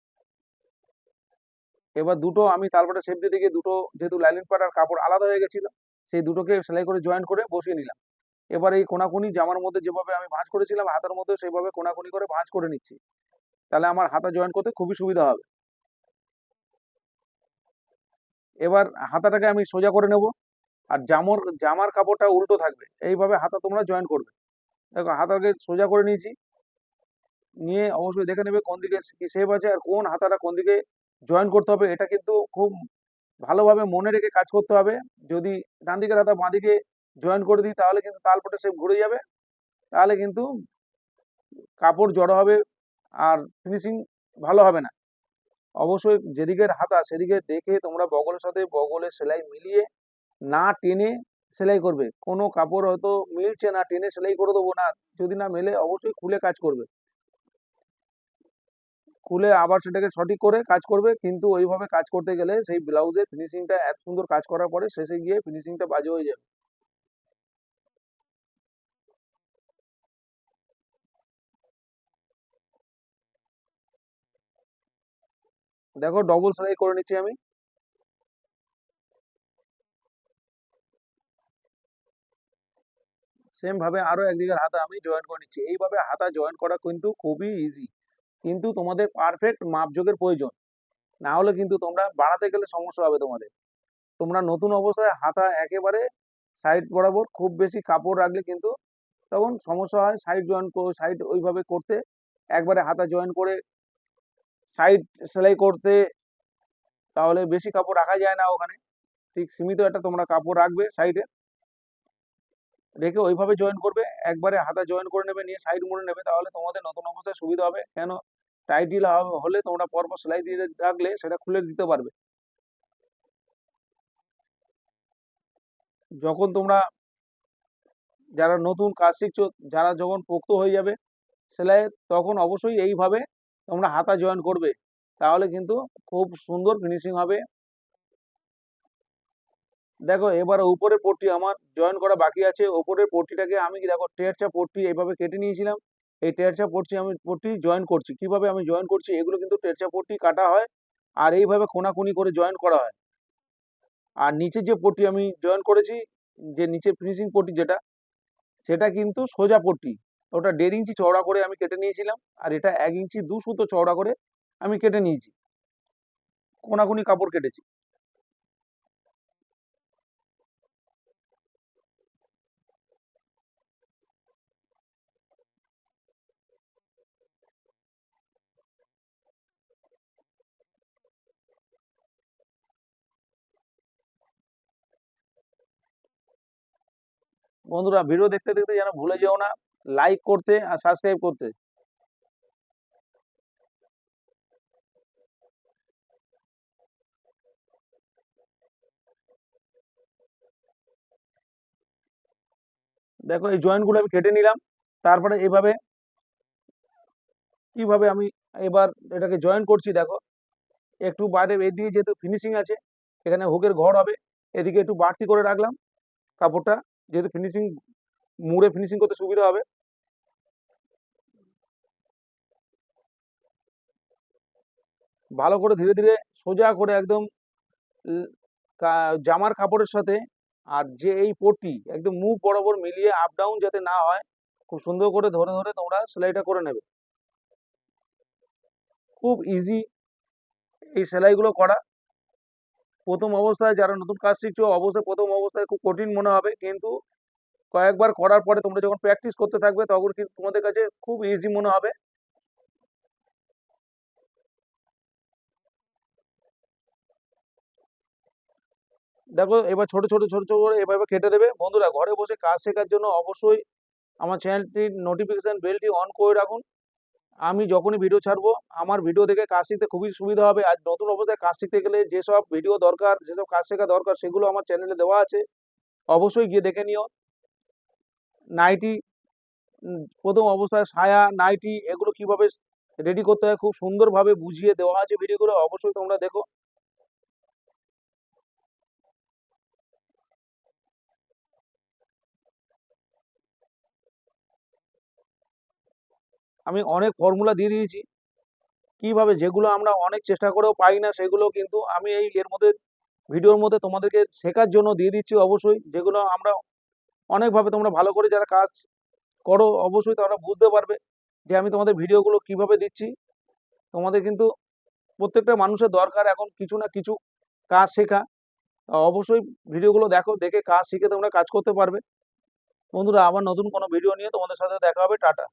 এবার দুটো আমি তালপাটের শেপ দিতে গিয়ে দুটো যেহেতু লাইনিং পার্ট আর কাপড় আলাদা হয়ে গেছিল, সেই দুটোকে সেলাই করে জয়েন করে বসিয়ে নিলাম। এবার এই কোনাকুনি জামার মধ্যে যেভাবে আমি ভাঁজ করেছিলাম হাতার মধ্যে, সেইভাবে কোনাকুনি করে ভাঁজ করে নিচ্ছি, তাহলে আমার হাতা জয়েন করতে খুবই সুবিধা হবে। এবার হাতাটাকে আমি সোজা করে নেব, আর জামার কাপড়টা উল্টো থাকবে, এইভাবে হাতা তোমরা জয়েন করবে। দেখো হাতাকে সোজা করে নিয়েছি, নিয়ে অবশ্যই দেখে নেবে কোন দিকে কি শেপ আছে আর কোন হাতাটা কোন দিকে জয়েন করতে হবে। এটা কিন্তু খুব ভালোভাবে মনে রেখে কাজ করতে হবে। যদি ডান দিকের হাতা বাঁ দিকে জয়েন করে দিই, তাহলে কিন্তু তালপটে শেপ ঘুরে যাবে, তাহলে কিন্তু কাপড় জড়ো হবে আর ফিনিশিং ভালো হবে না। অবশ্যই যেদিকের হাতা সেদিকে দেখে তোমরা বগলের সাথে বগলের সেলাই মিলিয়ে না টেনে সেলাই করবে। কোনো কাপড় হয়তো মিলছে না, টেনে সেলাই করে দেবো না, যদি না মেলে অবশ্যই খুলে কাজ করবে। খুলে আবার সেটাকে সঠিক করে কাজ করবে, কিন্তু ওইভাবে কাজ করতে গেলে সেই ব্লাউজের ফিনিশিংটা এত সুন্দর কাজ করার পরে শেষে গিয়ে ফিনিশিংটা বাজে হয়ে যাবে। দেখো ডবল সেলাই করে নিচ্ছি আমি। সেম ভাবে আরো একদিকের হাতা আমি জয়েন করে নিচ্ছি। এইভাবে হাতা জয়েন করা কিন্তু খুবই ইজি, কিন্তু তোমাদের পারফেক্ট মাপজোকের প্রয়োজন, না হলে কিন্তু তোমরা বাড়াতে গেলে সমস্যা হবে তোমাদের। তোমরা নতুন অবস্থায় হাতা একেবারে সাইড বরাবর খুব বেশি কাপড় রাখলে কিন্তু তখন সমস্যা হয়। সাইড ওইভাবে করতে, একবারে হাতা জয়েন করে সাইড সেলাই করতে, তাহলে বেশি কাপড় রাখা যায় না ওখানে। ঠিক সীমিত একটা তোমরা কাপড় রাখবে সাইডে, রেখে ওইভাবে জয়েন করবে। একবারে হাতা জয়েন করে নেবে, নিয়ে সাইড মুড়ে নেবে, তাহলে তোমাদের নতুন অবস্থায় সুবিধা হবে। কেন, টাইট ঢিলা হলে তোমরা পরপর সেলাই দিয়ে রাখলে সেটা খুলে দিতে পারবে। যখন তোমরা যারা নতুন কাজ শিখছো, যারা যখন পোক্ত হয়ে যাবে সেলাই, তখন অবশ্যই এইভাবে তোমরা হাতা জয়েন করবে, তাহলে কিন্তু খুব সুন্দর ফিনিশিং হবে। দেখো এবার উপরের পট্টি আমার জয়েন করা বাকি আছে। উপরের পট্টিটাকে আমি কি দেখো টেরচা পট্টি এইভাবে কেটে নিয়েছিলাম। এই টেরচা পট্টি জয়েন করছি। কিভাবে আমি জয়েন করছি, এগুলো কিন্তু টেরচা পট্টি কাটা হয় আর এইভাবে কোনাকুনি করে জয়েন করা হয়। আর নিচে যে পট্টি আমি জয়েন করেছি, যে নিচে ফিনিশিং পট্টি যেটা, সেটা কিন্তু সোজা পট্টি। ওটা 1.5 ইঞ্চি চওড়া করে আমি কেটে নিয়েছিলাম, আর এটা 1 ইঞ্চি 2 সুতো চওড়া করে আমি কেটে নিয়েছি, কোনাকুনি কাপড় কেটেছি। বন্ধুরা ভিডিও দেখতে দেখতে যেন ভুলে যেও না লাইক করতে আর সাবস্ক্রাইব করতে। দেখো এই জয়েন্ট গুলো আমি কেটে নিলাম। তারপরে এভাবে কিভাবে আমি এবার এটাকে জয়েন করছি দেখো, একটু বাইরে এদিকে যেহেতু ফিনিশিং আছে, এখানে হুকের ঘর হবে, এদিকে একটু বাড়তি করে রাখলাম কাপড়টা, যেহেতু ফিনিশিং মুড়ে ফিনিশিং করতে সুবিধা হবে। ভালো করে ধীরে ধীরে সোজা করে একদম জামার কাপড়ের সাথে আর যে এই পট্টি একদম মুখ বরাবর মিলিয়ে আপ ডাউন যাতে না হয়, খুব সুন্দর করে ধরে ধরে তোমরা সেলাইটা করে নেবে। খুব ইজি এই সেলাইগুলো করা। প্রথম অবস্থায় যারা নতুন কাজ শিখছো, অবশ্যই প্রথম অবস্থায় খুব কঠিন মনে হবে, কিন্তু কয়েকবার করার পরে তোমরা যখন প্র্যাকটিস করতে থাকবে তখন কিন্তু তোমাদের কাছে খুব ইজি মনে হবে। দেখো এবার ছোট ছোট ছোট ছোট করে এভাবে কেটে দেবে। বন্ধুরা ঘরে বসে কাজ শেখার জন্য অবশ্যই আমার চ্যানেলটির নোটিফিকেশন বেলটি অন করে রাখুন। আমি যখনই ভিডিও ছাড়বো, আমার ভিডিও দেখে কাজ শিখতে খুবই সুবিধা হবে। আর নতুন অবস্থায় কাজ শিখতে গেলে যেসব ভিডিও দরকার, যেসব কাজ শেখা দরকার, সেগুলো আমার চ্যানেলে দেওয়া আছে, অবশ্যই গিয়ে দেখে নিও। নাইটি, প্রথম অবস্থায় সায়া, নাইটি এগুলো কিভাবে রেডি করতে হয় খুব সুন্দরভাবে বুঝিয়ে দেওয়া আছে ভিডিওগুলো, অবশ্যই তোমরা দেখো। আমি অনেক ফর্মুলা দিয়ে দিয়েছি, কিভাবে যেগুলো আমরা অনেক চেষ্টা করেও পাই না, সেগুলো কিন্তু আমি এই এর মধ্যে ভিডিওর মধ্যে তোমাদেরকে শেখার জন্য দিয়ে দিচ্ছি। অবশ্যই যেগুলো আমরা অনেকভাবে তোমরা ভালো করে যারা কাজ করো, অবশ্যই তোমরা বুঝতে পারবে যে আমি তোমাদের ভিডিওগুলো কিভাবে দিচ্ছি। তোমাদের কিন্তু প্রত্যেকটা মানুষের দরকার এখন কিছু না কিছু কাজ শেখা। অবশ্যই ভিডিওগুলো দেখো, দেখে কাজ শিখে তোমরা কাজ করতে পারবে। বন্ধুরা আবার নতুন কোনো ভিডিও নিয়ে তোমাদের সাথে দেখা হবে। টাটা।